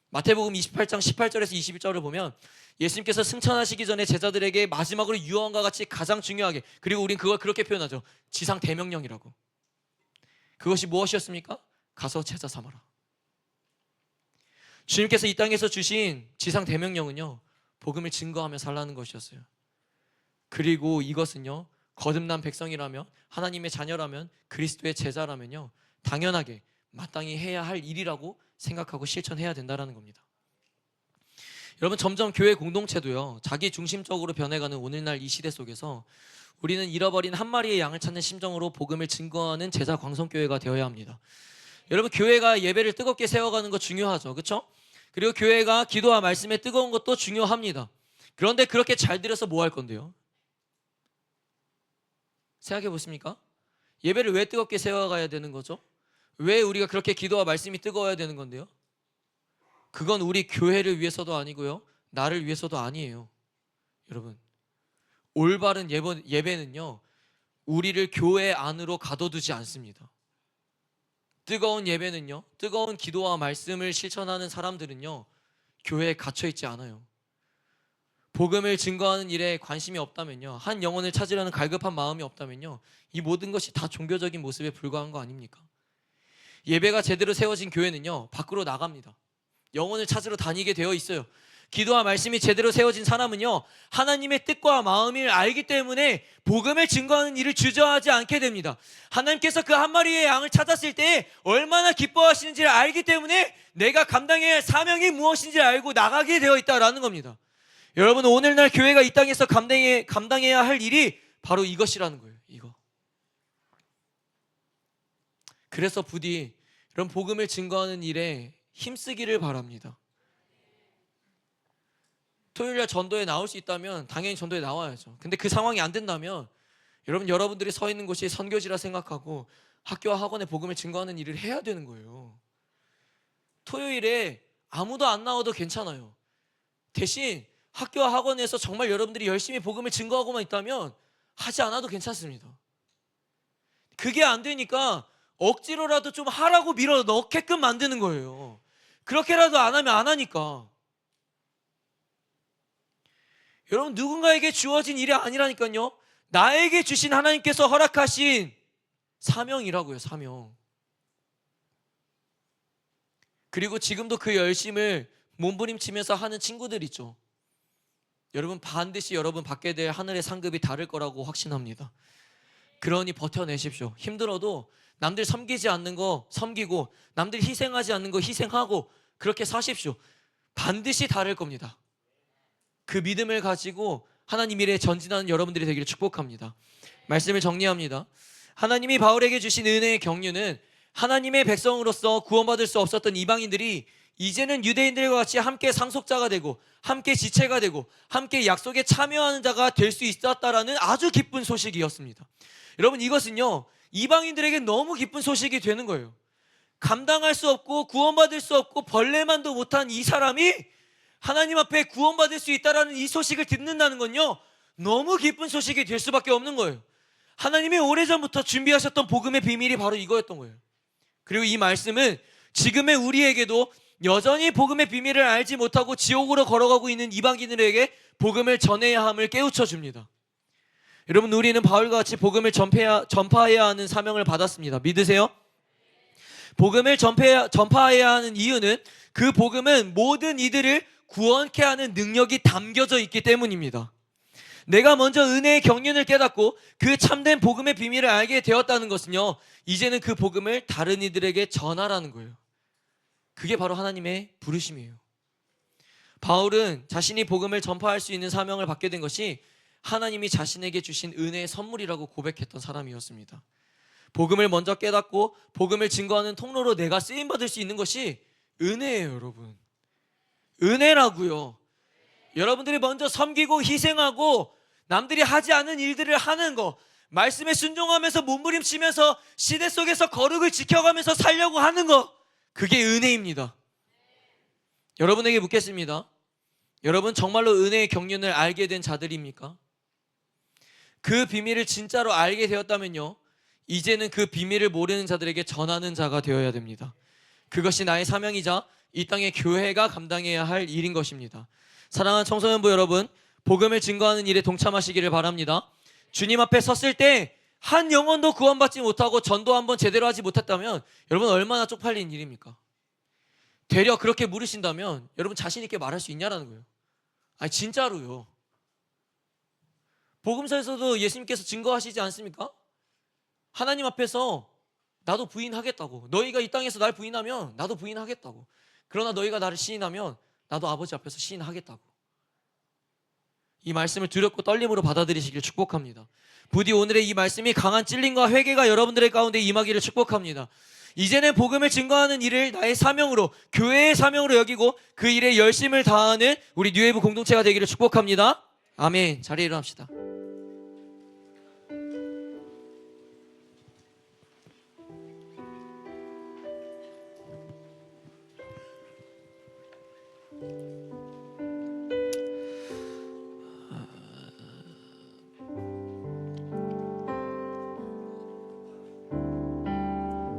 마태복음 28장 18절에서 21절을 보면 예수님께서 승천하시기 전에 제자들에게 마지막으로 유언과 같이 가장 중요하게, 그리고 우린 그걸 그렇게 표현하죠. 지상 대명령이라고. 그것이 무엇이었습니까? 가서 제자 삼아라. 주님께서 이 땅에서 주신 지상 대명령은요, 복음을 증거하며 살라는 것이었어요. 그리고 이것은요, 거듭난 백성이라면, 하나님의 자녀라면, 그리스도의 제자라면요, 당연하게 마땅히 해야 할 일이라고 생각하고 실천해야 된다는 겁니다. 여러분, 점점 교회 공동체도요, 자기 중심적으로 변해가는 오늘날 이 시대 속에서 우리는 잃어버린 한 마리의 양을 찾는 심정으로 복음을 증거하는 제자 광성교회가 되어야 합니다. 여러분, 교회가 예배를 뜨겁게 세워가는 거 중요하죠, 그렇죠? 그리고 교회가 기도와 말씀에 뜨거운 것도 중요합니다. 그런데 그렇게 잘 들여서 뭐 할 건데요? 생각해 보십니까? 예배를 왜 뜨겁게 세워가야 되는 거죠? 왜 우리가 그렇게 기도와 말씀이 뜨거워야 되는 건데요? 그건 우리 교회를 위해서도 아니고요, 나를 위해서도 아니에요. 여러분, 올바른 예배는요, 우리를 교회 안으로 가둬두지 않습니다. 뜨거운 예배는요, 뜨거운 기도와 말씀을 실천하는 사람들은요, 교회에 갇혀있지 않아요. 복음을 증거하는 일에 관심이 없다면요, 한 영혼을 찾으려는 갈급한 마음이 없다면요, 이 모든 것이 다 종교적인 모습에 불과한 거 아닙니까? 예배가 제대로 세워진 교회는요, 밖으로 나갑니다. 영혼을 찾으러 다니게 되어 있어요. 기도와 말씀이 제대로 세워진 사람은요, 하나님의 뜻과 마음을 알기 때문에 복음을 증거하는 일을 주저하지 않게 됩니다. 하나님께서 그 한 마리의 양을 찾았을 때 얼마나 기뻐하시는지를 알기 때문에 내가 감당해야 할 사명이 무엇인지를 알고 나가게 되어 있다라는 겁니다. 여러분, 오늘날 교회가 이 땅에서 감당해야 할 일이 바로 이것이라는 거예요. 이거. 그래서 부디 이런 복음을 증거하는 일에 힘쓰기를 바랍니다. 토요일날 전도에 나올 수 있다면 당연히 전도에 나와야죠. 근데 그 상황이 안 된다면 여러분들이 서 있는 곳이 선교지라 생각하고 학교와 학원에 복음을 증거하는 일을 해야 되는 거예요. 토요일에 아무도 안 나와도 괜찮아요. 대신 학교와 학원에서 정말 여러분들이 열심히 복음을 증거하고만 있다면 하지 않아도 괜찮습니다. 그게 안 되니까 억지로라도 좀 하라고 밀어 넣게끔 만드는 거예요. 그렇게라도 안 하면 안 하니까. 여러분, 누군가에게 주어진 일이 아니라니까요. 나에게 주신 하나님께서 허락하신 사명이라고요. 사명. 그리고 지금도 그 열심을 몸부림치면서 하는 친구들 있죠. 여러분, 반드시 여러분 받게 될 하늘의 상급이 다를 거라고 확신합니다. 그러니 버텨내십시오. 힘들어도 남들 섬기지 않는 거 섬기고 남들 희생하지 않는 거 희생하고 그렇게 사십시오. 반드시 다를 겁니다. 그 믿음을 가지고 하나님 일에 전진하는 여러분들이 되기를 축복합니다. 말씀을 정리합니다. 하나님이 바울에게 주신 은혜의 경륜은 하나님의 백성으로서 구원받을 수 없었던 이방인들이 이제는 유대인들과 같이 함께 상속자가 되고 함께 지체가 되고 함께 약속에 참여하는 자가 될 수 있었다라는 아주 기쁜 소식이었습니다. 여러분, 이것은요, 이방인들에게 너무 기쁜 소식이 되는 거예요. 감당할 수 없고 구원받을 수 없고 벌레만도 못한 이 사람이 하나님 앞에 구원받을 수 있다라는 이 소식을 듣는다는 건요, 너무 기쁜 소식이 될 수밖에 없는 거예요. 하나님이 오래전부터 준비하셨던 복음의 비밀이 바로 이거였던 거예요. 그리고 이 말씀은 지금의 우리에게도 여전히 복음의 비밀을 알지 못하고 지옥으로 걸어가고 있는 이방인들에게 복음을 전해야 함을 깨우쳐 줍니다. 여러분, 우리는 바울과 같이 복음을 전파해야 하는 사명을 받았습니다. 믿으세요? 복음을 전파해야 하는 이유는 그 복음은 모든 이들을 구원케 하는 능력이 담겨져 있기 때문입니다. 내가 먼저 은혜의 경륜을 깨닫고 그 참된 복음의 비밀을 알게 되었다는 것은요, 이제는 그 복음을 다른 이들에게 전하라는 거예요. 그게 바로 하나님의 부르심이에요. 바울은 자신이 복음을 전파할 수 있는 사명을 받게 된 것이 하나님이 자신에게 주신 은혜의 선물이라고 고백했던 사람이었습니다. 복음을 먼저 깨닫고 복음을 증거하는 통로로 내가 쓰임받을 수 있는 것이 은혜예요. 여러분, 은혜라고요. 여러분들이 먼저 섬기고 희생하고 남들이 하지 않은 일들을 하는 거, 말씀에 순종하면서 몸부림치면서 시대 속에서 거룩을 지켜가면서 살려고 하는 거, 그게 은혜입니다. 여러분에게 묻겠습니다. 여러분, 정말로 은혜의 경륜을 알게 된 자들입니까? 그 비밀을 진짜로 알게 되었다면요, 이제는 그 비밀을 모르는 자들에게 전하는 자가 되어야 됩니다. 그것이 나의 사명이자 이 땅의 교회가 감당해야 할 일인 것입니다. 사랑하는 청소년부 여러분, 복음을 증거하는 일에 동참하시기를 바랍니다. 주님 앞에 섰을 때 한 영혼도 구원받지 못하고 전도 한번 제대로 하지 못했다면 여러분, 얼마나 쪽팔린 일입니까? 되려 그렇게 물으신다면 여러분, 자신 있게 말할 수 있냐라는 거예요. 아니, 진짜로요. 복음서에서도 예수님께서 증거하시지 않습니까? 하나님 앞에서 나도 부인하겠다고, 너희가 이 땅에서 날 부인하면 나도 부인하겠다고, 그러나 너희가 나를 시인하면 나도 아버지 앞에서 시인하겠다고. 이 말씀을 두렵고 떨림으로 받아들이시길 축복합니다. 부디 오늘의 이 말씀이 강한 찔림과 회개가 여러분들의 가운데 임하기를 축복합니다. 이제는 복음을 증거하는 일을 나의 사명으로, 교회의 사명으로 여기고 그 일에 열심을 다하는 우리 뉴웨이브 공동체가 되기를 축복합니다. 아멘. 자리에 일어납시다.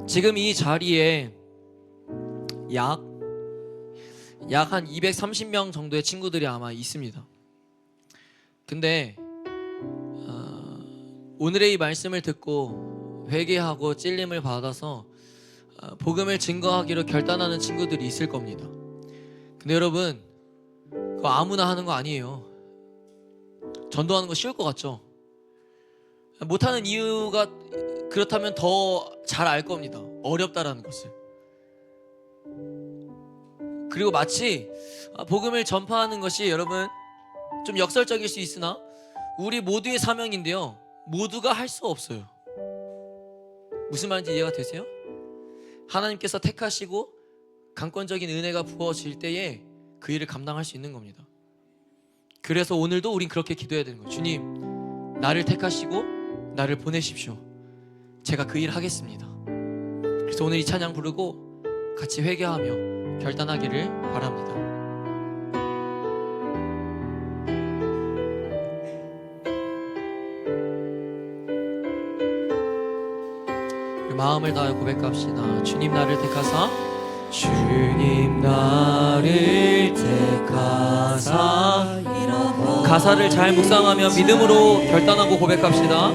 지금 이 자리에 약 한 230명 정도의 친구들이 아마 있습니다. 근데 오늘의 이 말씀을 듣고 회개하고 찔림을 받아서 복음을 증거하기로 결단하는 친구들이 있을 겁니다. 근데 여러분, 그거 아무나 하는 거 아니에요. 전도하는 거 쉬울 것 같죠? 못하는 이유가 그렇다면 더 잘 알 겁니다. 어렵다라는 것을. 그리고 마치 복음을 전파하는 것이 여러분 좀 역설적일 수 있으나 우리 모두의 사명인데요, 모두가 할 수 없어요. 무슨 말인지 이해가 되세요? 하나님께서 택하시고 강권적인 은혜가 부어질 때에 그 일을 감당할 수 있는 겁니다. 그래서 오늘도 우린 그렇게 기도해야 되는 거예요. 주님, 나를 택하시고 나를 보내십시오. 제가 그 일 하겠습니다. 그래서 오늘 이 찬양 부르고 같이 회개하며 결단하기를 바랍니다. 마음을 다하여 고백합시다. 주님 나를 택하사, 주님 나를 택하사. 가사를 잘 묵상하며 믿음으로 결단하고 고백합시다.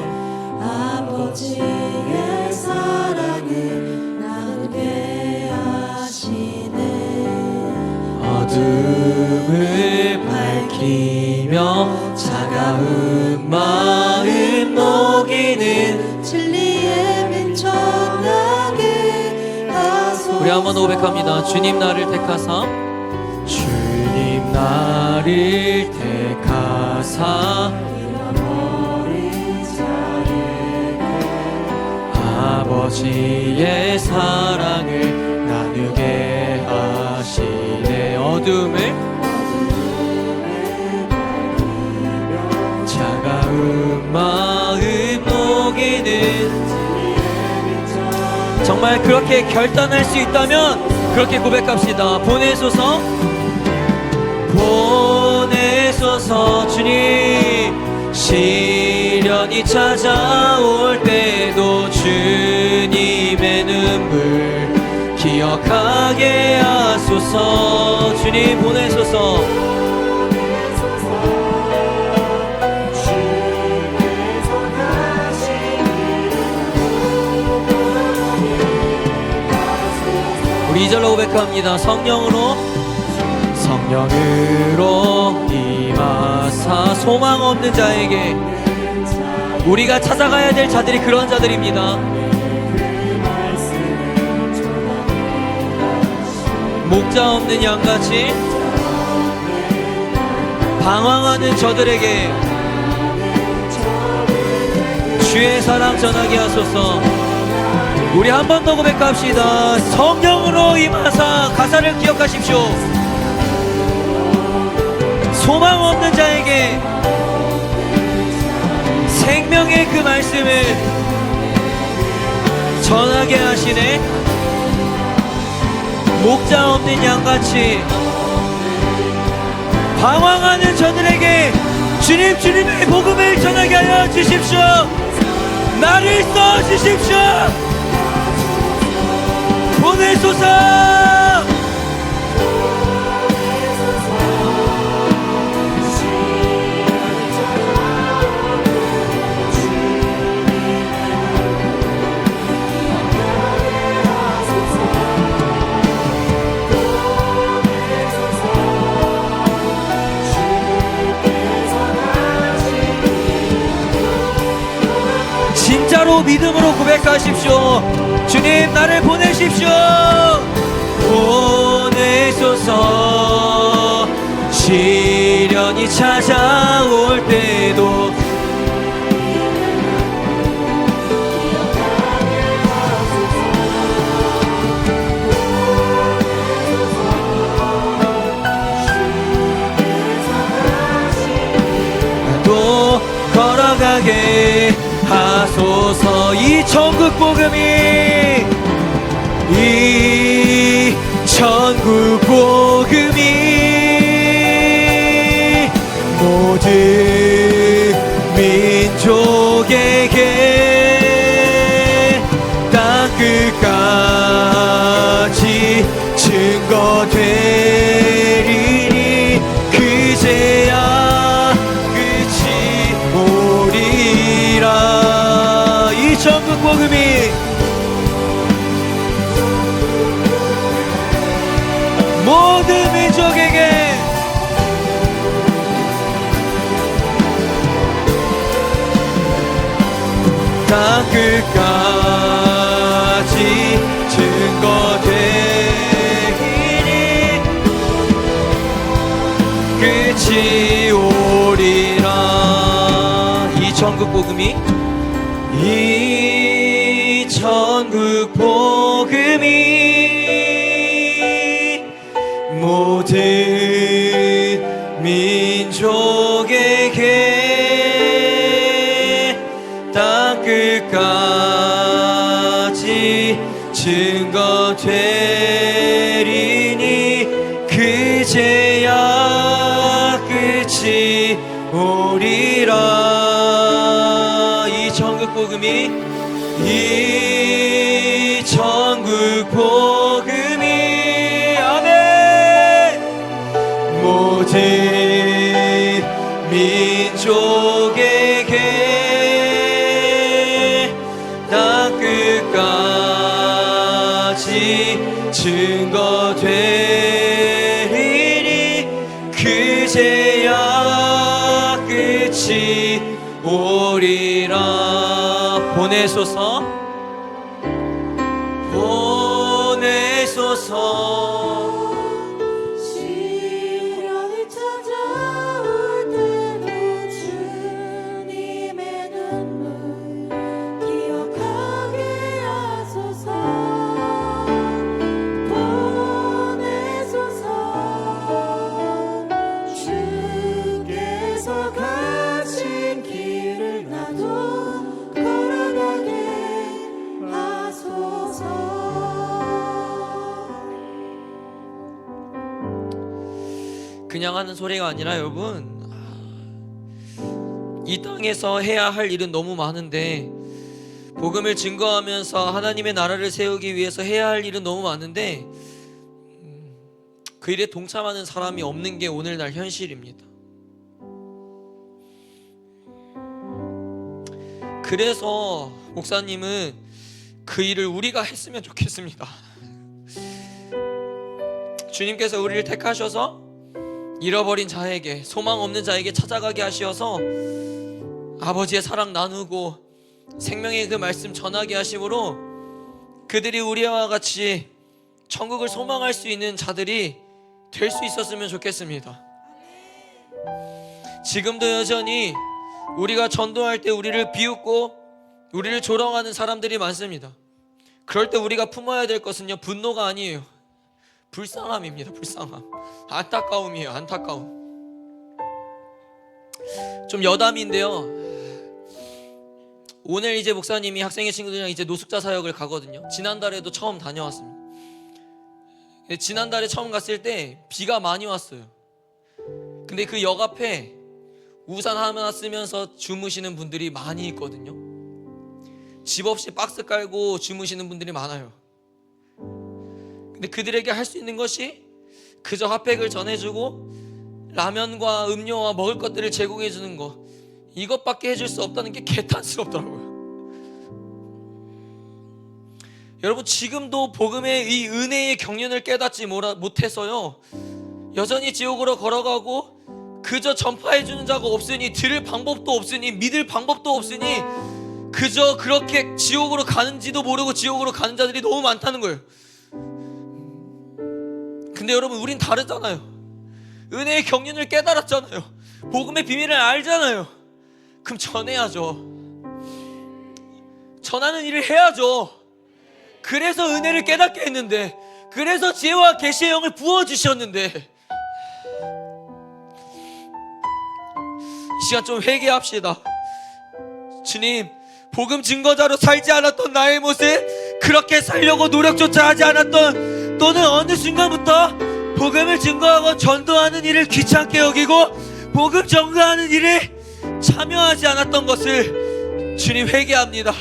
아버지의 사랑을 나누게 하시네. 어둠을 밝히며 차가운 마음 녹이는 진리의 빛 전하게 하소서. 우리 한번 더 고백합니다. 주님 나를 택하사, 주님 나를 택하사. 아버지의 사랑을 나누게 하시네. 어둠을 차가운 마음 녹이는. 정말 그렇게 결단할 수 있다면 그렇게 고백합시다. 보내소서, 보내소서. 주님, 시련이 찾아올 때도 주님의 눈물 기억하게 하소서. 주님 보내소서. 우리 2절로 고백합니다. 성령으로 임하사 소망 없는 자에게. 우리가 찾아가야 될 자들이 그런 자들입니다. 목자 없는 양같이 방황하는 저들에게 주의 사랑 전하게 하소서. 우리 한 번 더 고백합시다. 성령으로 임하사. 가사를 기억하십시오. 소망 없는 자에게 생명의 그 말씀을 전하게 하시네. 목자 없는 양같이 방황하는 저들에게 주님의 복음을 전하게 하여 주십시오. 나를 써주십시오. 보내소서. 진짜로 믿음으로 고백하십시오. 주님 나를 보내십시오. 보내소서. 시련이 찾아올 때도 또 걸어가게 하소서. 이 천국 복음이, 이 천국 복음이 모든 민족에게 땅 끝까지 모든 민족에게 땅 끝까지 증거되리니 끝이 오리라. 이 천국 복음이 이 천국 복음이 모든 민족에게 땅 끝까지 증거되리니 그제야 끝이 오리라. 이 천국 복음이 이 천국 복음이 아멘 모든 민족에게 땅 끝까지 증거되리니 그제야 끝이 오리라. 보내소서 보내소서. 시련이 찾아올 때도 주님의 눈물 기억하게 하소서. 보내소서. 주께서 가신 길을 나도 걸어가게 하소서. 그냥 하는 소리가 아니라 여러분, 이 땅에서 해야 할 일은 너무 많은데, 복음을 증거하면서 하나님의 나라를 세우기 위해서 해야 할 일은 너무 많은데 그 일에 동참하는 사람이 없는 게 오늘날 현실입니다. 그래서 목사님은 그 일을 우리가 했으면 좋겠습니다. 주님께서 우리를 택하셔서 잃어버린 자에게, 소망 없는 자에게 찾아가게 하시어서 아버지의 사랑 나누고 생명의 그 말씀 전하게 하심으로 그들이 우리와 같이 천국을 소망할 수 있는 자들이 될 수 있었으면 좋겠습니다. 지금도 여전히 우리가 전도할 때 우리를 비웃고 우리를 조롱하는 사람들이 많습니다. 그럴 때 우리가 품어야 될 것은요, 분노가 아니에요. 불쌍함입니다. 불쌍함. 안타까움이에요. 안타까움. 좀 여담인데요, 오늘 이제 목사님이 학생의 친구들이랑 이제 노숙자 사역을 가거든요. 지난달에도 처음 다녀왔습니다. 지난달에 처음 갔을 때 비가 많이 왔어요. 근데 그 역 앞에 우산 하나 쓰면서 주무시는 분들이 많이 있거든요. 집 없이 박스 깔고 주무시는 분들이 많아요. 근데 그들에게 할 수 있는 것이 그저 핫팩을 전해주고 라면과 음료와 먹을 것들을 제공해 주는 것, 이것밖에 해줄 수 없다는 게 개탄스럽더라고요. 여러분, 지금도 복음의 이 은혜의 경륜을 깨닫지 못해서요, 여전히 지옥으로 걸어가고 그저 전파해 주는 자가 없으니, 들을 방법도 없으니, 믿을 방법도 없으니 그저 그렇게 지옥으로 가는지도 모르고 지옥으로 가는 자들이 너무 많다는 거예요. 근데 여러분, 우린 다르잖아요. 은혜의 경륜을 깨달았잖아요. 복음의 비밀을 알잖아요. 그럼 전해야죠. 전하는 일을 해야죠. 그래서 은혜를 깨닫게 했는데, 그래서 지혜와 계시의 영을 부어주셨는데, 이 시간 좀 회개합시다. 주님, 복음 증거자로 살지 않았던 나의 모습, 그렇게 살려고 노력조차 하지 않았던, 또는 어느 순간부터 복음을 증거하고 전도하는 일을 귀찮게 여기고 복음 전가하는 일에 참여하지 않았던 것을 주님 회개합니다.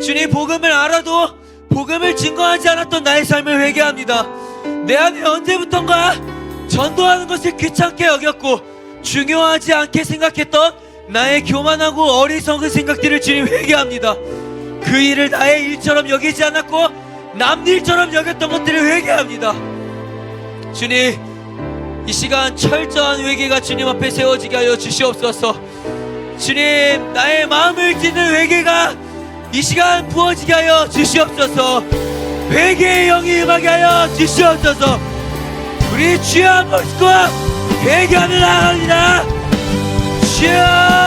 주님, 복음을 알아도 복음을 증거하지 않았던 나의 삶을 회개합니다. 내 안에 언제부턴가 전도하는 것을 귀찮게 여겼고 중요하지 않게 생각했던 나의 교만하고 어리석은 생각들을 주님 회개합니다. 그 일을 나의 일처럼 여기지 않았고 남 일처럼 여겼던 것들을 회개합니다. 회개합니다. 주님, 이 시간 철저한 회개가 주님 앞에 세워지게 하여 주시옵소서. 주님, 나의 마음을 찢는 회개가 이 시간 부어지게 하여 주시옵소서. 회개의 영이 임하게 하여 주시옵소서. 우리 주여 한 모습과 회개하며 나아갑니다. 주여,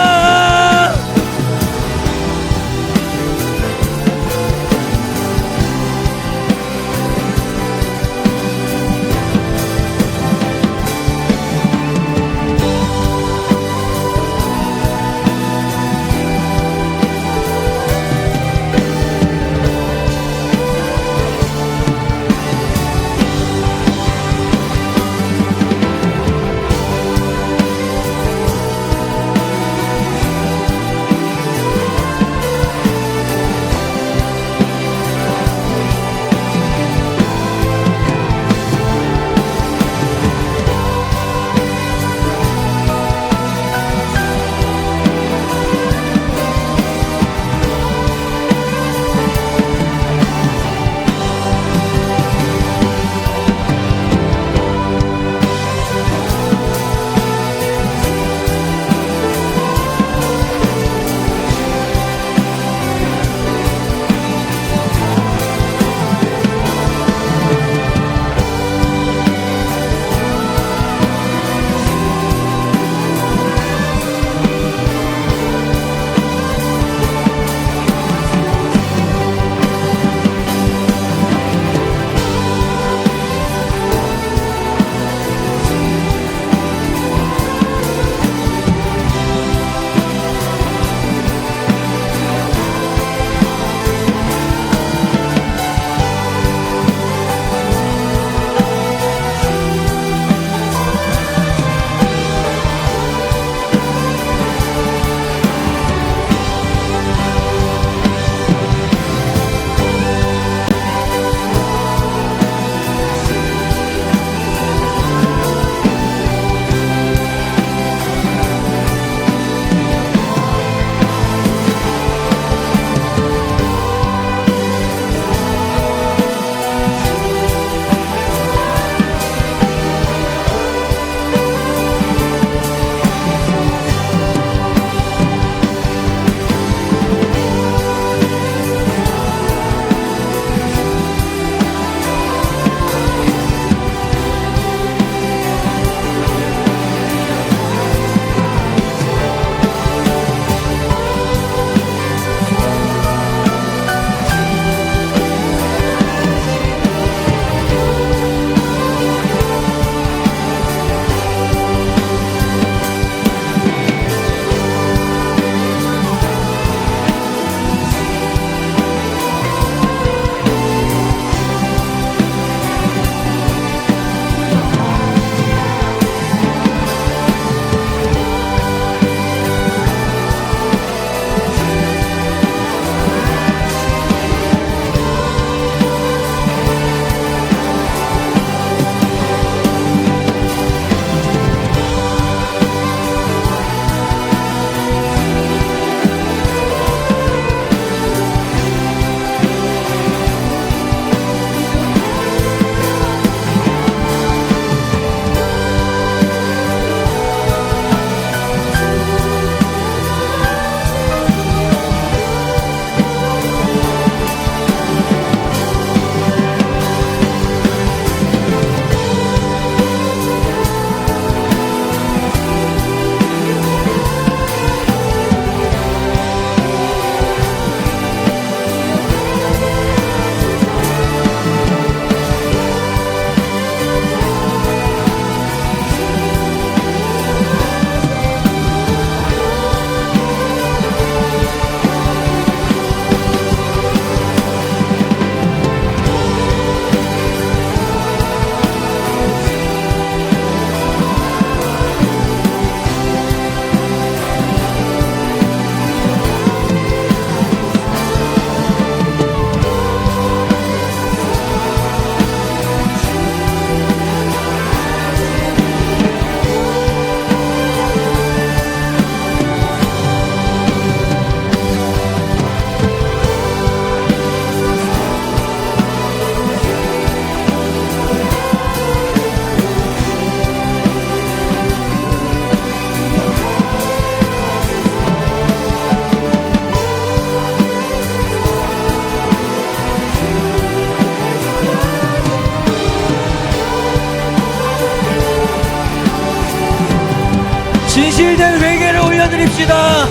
진실된 회개를 올려드립시다.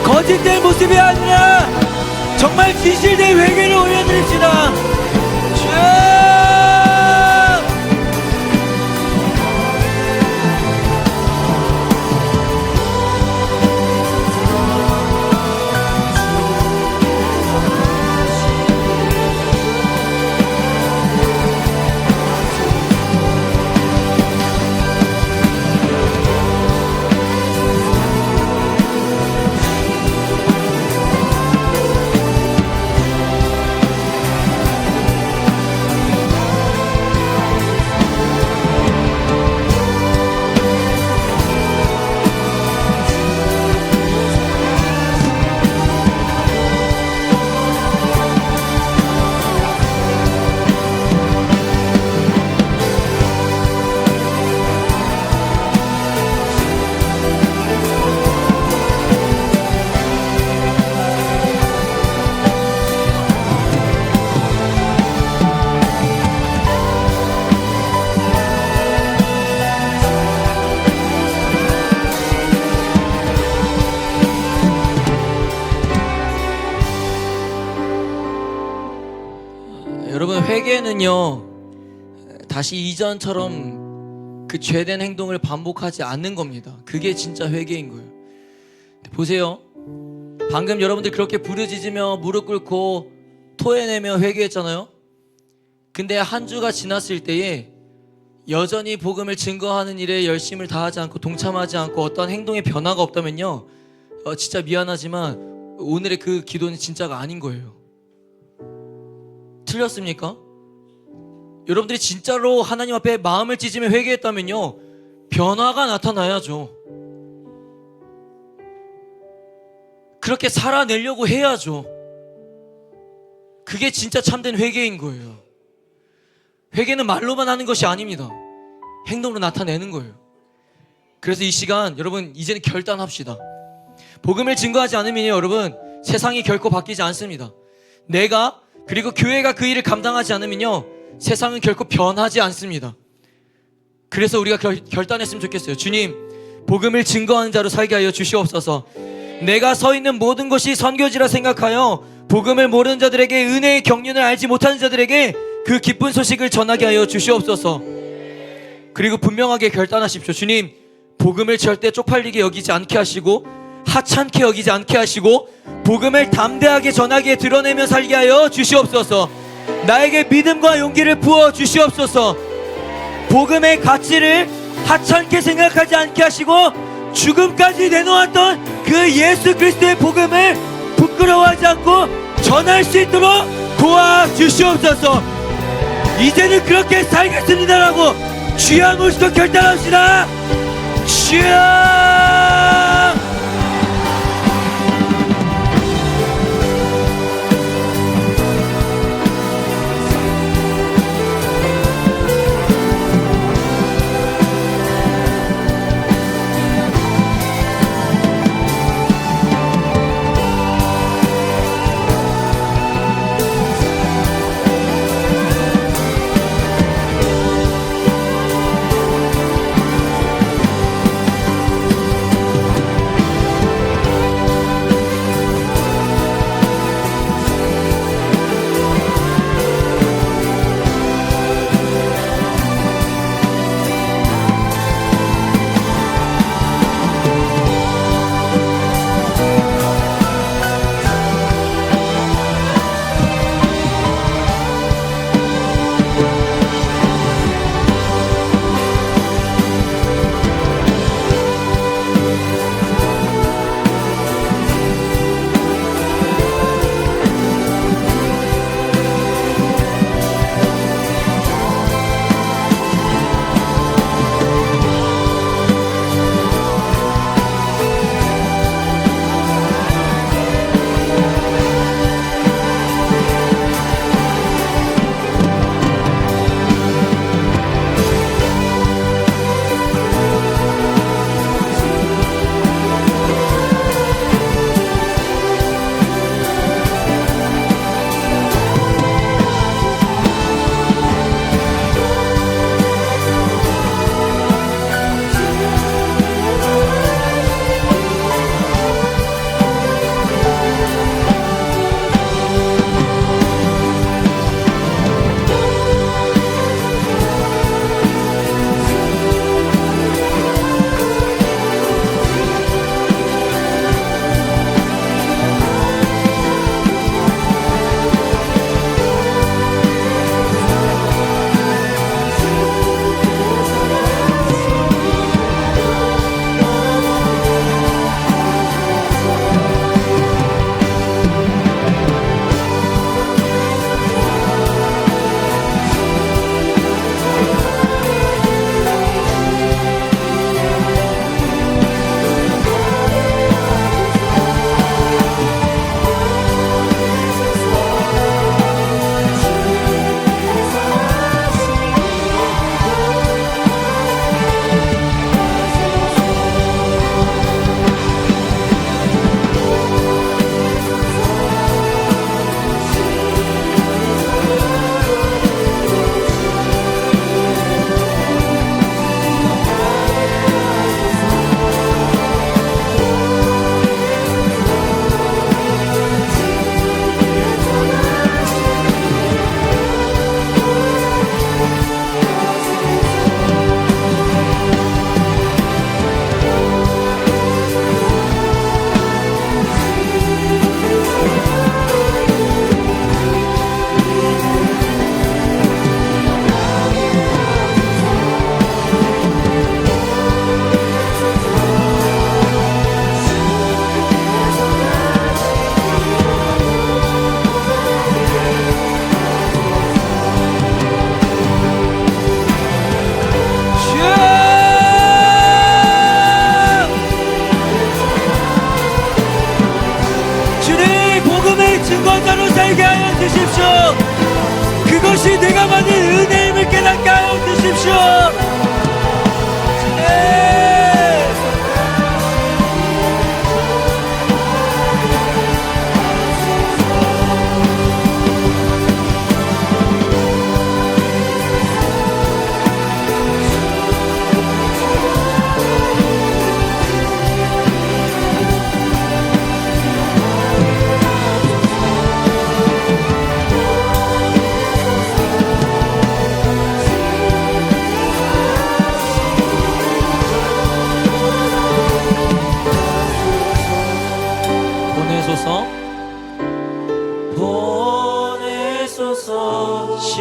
거짓된 모습이 아니라 정말 진실된 회개를 올려드립시다. 주여! 여러분, 회개는요 다시 이전처럼 그 죄된 행동을 반복하지 않는 겁니다. 그게 진짜 회개인 거예요. 보세요, 방금 여러분들 그렇게 부르짖으며 무릎 꿇고 토해내며 회개했잖아요. 근데 한 주가 지났을 때에 여전히 복음을 증거하는 일에 열심을 다하지 않고 동참하지 않고 어떤 행동에 변화가 없다면요, 진짜 미안하지만 오늘의 그 기도는 진짜가 아닌 거예요. 틀렸습니까? 여러분들이 진짜로 하나님 앞에 마음을 찢으며 회개했다면요, 변화가 나타나야죠. 그렇게 살아내려고 해야죠. 그게 진짜 참된 회개인 거예요. 회개는 말로만 하는 것이 아닙니다. 행동으로 나타내는 거예요. 그래서 이 시간 여러분, 이제는 결단합시다. 복음을 증거하지 않으면 여러분, 세상이 결코 바뀌지 않습니다. 내가 그리고 교회가 그 일을 감당하지 않으면요, 세상은 결코 변하지 않습니다. 그래서 우리가 결단했으면 좋겠어요. 주님, 복음을 증거하는 자로 살게 하여 주시옵소서. 내가 서 있는 모든 것이 선교지라 생각하여 복음을 모르는 자들에게, 은혜의 경륜을 알지 못하는 자들에게 그 기쁜 소식을 전하게 하여 주시옵소서. 그리고 분명하게 결단하십시오. 주님, 복음을 절대 쪽팔리게 여기지 않게 하시고 하찮게 여기지 않게 하시고 복음을 담대하게 전하게 드러내며 살게 하여 주시옵소서. 나에게 믿음과 용기를 부어 주시옵소서. 복음의 가치를 하찮게 생각하지 않게 하시고 죽음까지 내놓았던 그 예수 그리스도의 복음을 부끄러워하지 않고 전할 수 있도록 도와주시옵소서. 이제는 그렇게 살겠습니다라고 주여 한 곳으로 결단합시다. 주여!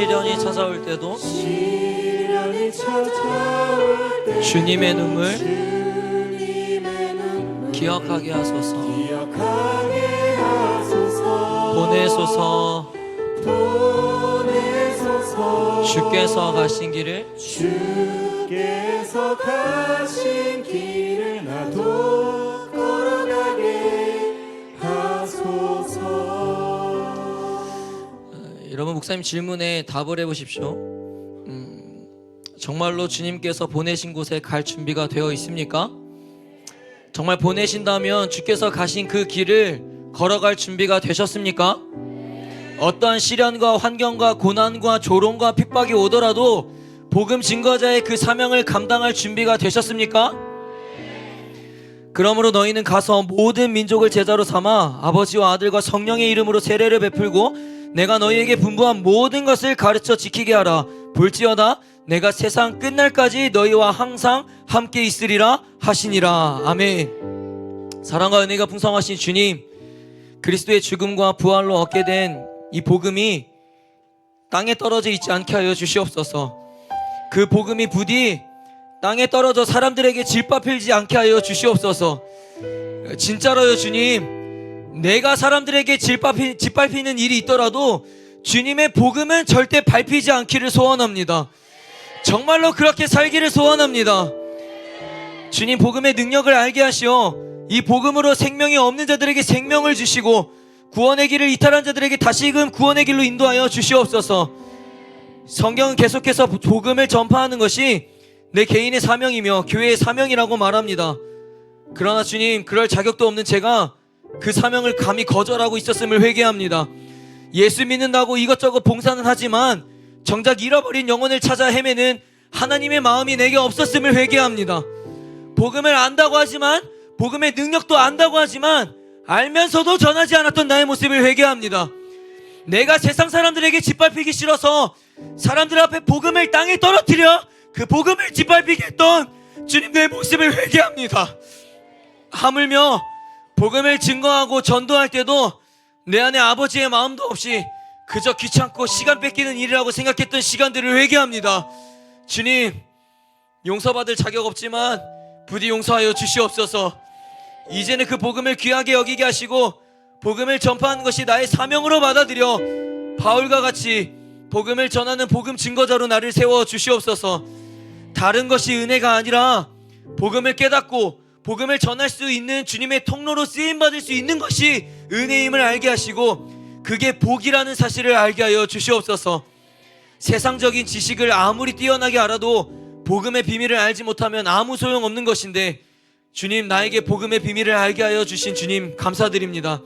시련이 찾아올 때도 시련이 찾아올 때 주님의 눈물 주님의 눈물 기억하게 하소서. 기억하게 하소서. 보내소서. 보내소서. 주께서 가신 길을 주께서 가신 길을 나도 걸어가게 하소서. 여러분, 목사님 질문에 답을 해보십시오. 정말로 주님께서 보내신 곳에 갈 준비가 되어 있습니까? 정말 보내신다면 주께서 가신 그 길을 걸어갈 준비가 되셨습니까? 어떠한 시련과 환경과 고난과 조롱과 핍박이 오더라도 복음 증거자의 그 사명을 감당할 준비가 되셨습니까? 그러므로 너희는 가서 모든 민족을 제자로 삼아 아버지와 아들과 성령의 이름으로 세례를 베풀고 내가 너희에게 분부한 모든 것을 가르쳐 지키게 하라. 볼지어다 내가 세상 끝날까지 너희와 항상 함께 있으리라 하시니라. 아멘. 사랑과 은혜가 풍성하신 주님, 그리스도의 죽음과 부활로 얻게 된 이 복음이 땅에 떨어져 있지 않게 하여 주시옵소서. 그 복음이 부디 땅에 떨어져 사람들에게 질밥힐지 않게 하여 주시옵소서. 진짜로요 주님, 내가 사람들에게 짓밟히는 일이 있더라도 주님의 복음은 절대 밟히지 않기를 소원합니다. 정말로 그렇게 살기를 소원합니다. 주님, 복음의 능력을 알게 하시어 이 복음으로 생명이 없는 자들에게 생명을 주시고 구원의 길을 이탈한 자들에게 다시금 구원의 길로 인도하여 주시옵소서. 성경은 계속해서 복음을 전파하는 것이 내 개인의 사명이며 교회의 사명이라고 말합니다. 그러나 주님, 그럴 자격도 없는 제가 그 사명을 감히 거절하고 있었음을 회개합니다. 예수 믿는다고 이것저것 봉사는 하지만 정작 잃어버린 영혼을 찾아 헤매는 하나님의 마음이 내게 없었음을 회개합니다. 복음을 안다고 하지만, 복음의 능력도 안다고 하지만 알면서도 전하지 않았던 나의 모습을 회개합니다. 내가 세상 사람들에게 짓밟히기 싫어서 사람들 앞에 복음을 땅에 떨어뜨려 그 복음을 짓밟히게 했던 주님, 내 모습을 회개합니다. 하물며 복음을 증거하고 전도할 때도 내 안에 아버지의 마음도 없이 그저 귀찮고 시간 뺏기는 일이라고 생각했던 시간들을 회개합니다. 주님, 용서받을 자격 없지만 부디 용서하여 주시옵소서. 이제는 그 복음을 귀하게 여기게 하시고 복음을 전파하는 것이 나의 사명으로 받아들여 바울과 같이 복음을 전하는 복음 증거자로 나를 세워 주시옵소서. 다른 것이 은혜가 아니라 복음을 깨닫고 복음을 전할 수 있는 주님의 통로로 쓰임받을 수 있는 것이 은혜임을 알게 하시고 그게 복이라는 사실을 알게 하여 주시옵소서. 세상적인 지식을 아무리 뛰어나게 알아도 복음의 비밀을 알지 못하면 아무 소용없는 것인데, 주님, 나에게 복음의 비밀을 알게 하여 주신 주님 감사드립니다.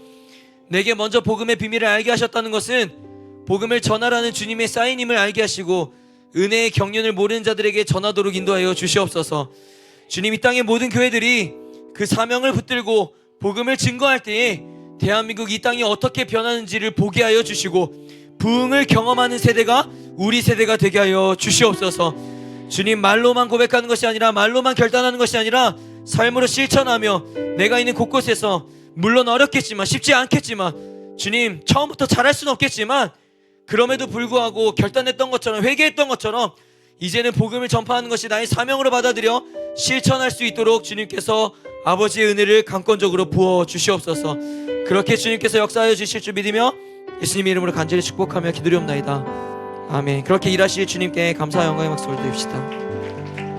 내게 먼저 복음의 비밀을 알게 하셨다는 것은 복음을 전하라는 주님의 사인임을 알게 하시고 은혜의 경륜을 모르는 자들에게 전하도록 인도하여 주시옵소서. 주님, 이 땅의 모든 교회들이 그 사명을 붙들고 복음을 증거할 때에 대한민국 이 땅이 어떻게 변하는지를 보게 하여 주시고 부흥을 경험하는 세대가 우리 세대가 되게 하여 주시옵소서. 주님, 말로만 고백하는 것이 아니라, 말로만 결단하는 것이 아니라 삶으로 실천하며 내가 있는 곳곳에서, 물론 어렵겠지만 쉽지 않겠지만 주님, 처음부터 잘할 수는 없겠지만 그럼에도 불구하고 결단했던 것처럼, 회개했던 것처럼 이제는 복음을 전파하는 것이 나의 사명으로 받아들여 실천할 수 있도록 주님께서 아버지의 은혜를 강권적으로 부어 주시옵소서. 그렇게 주님께서 역사하여 주실 줄 믿으며 예수님의 이름으로 간절히 축복하며 기도리옵나이다. 아멘. 그렇게 일하실 주님께 감사와 영광의 박수를 드립시다.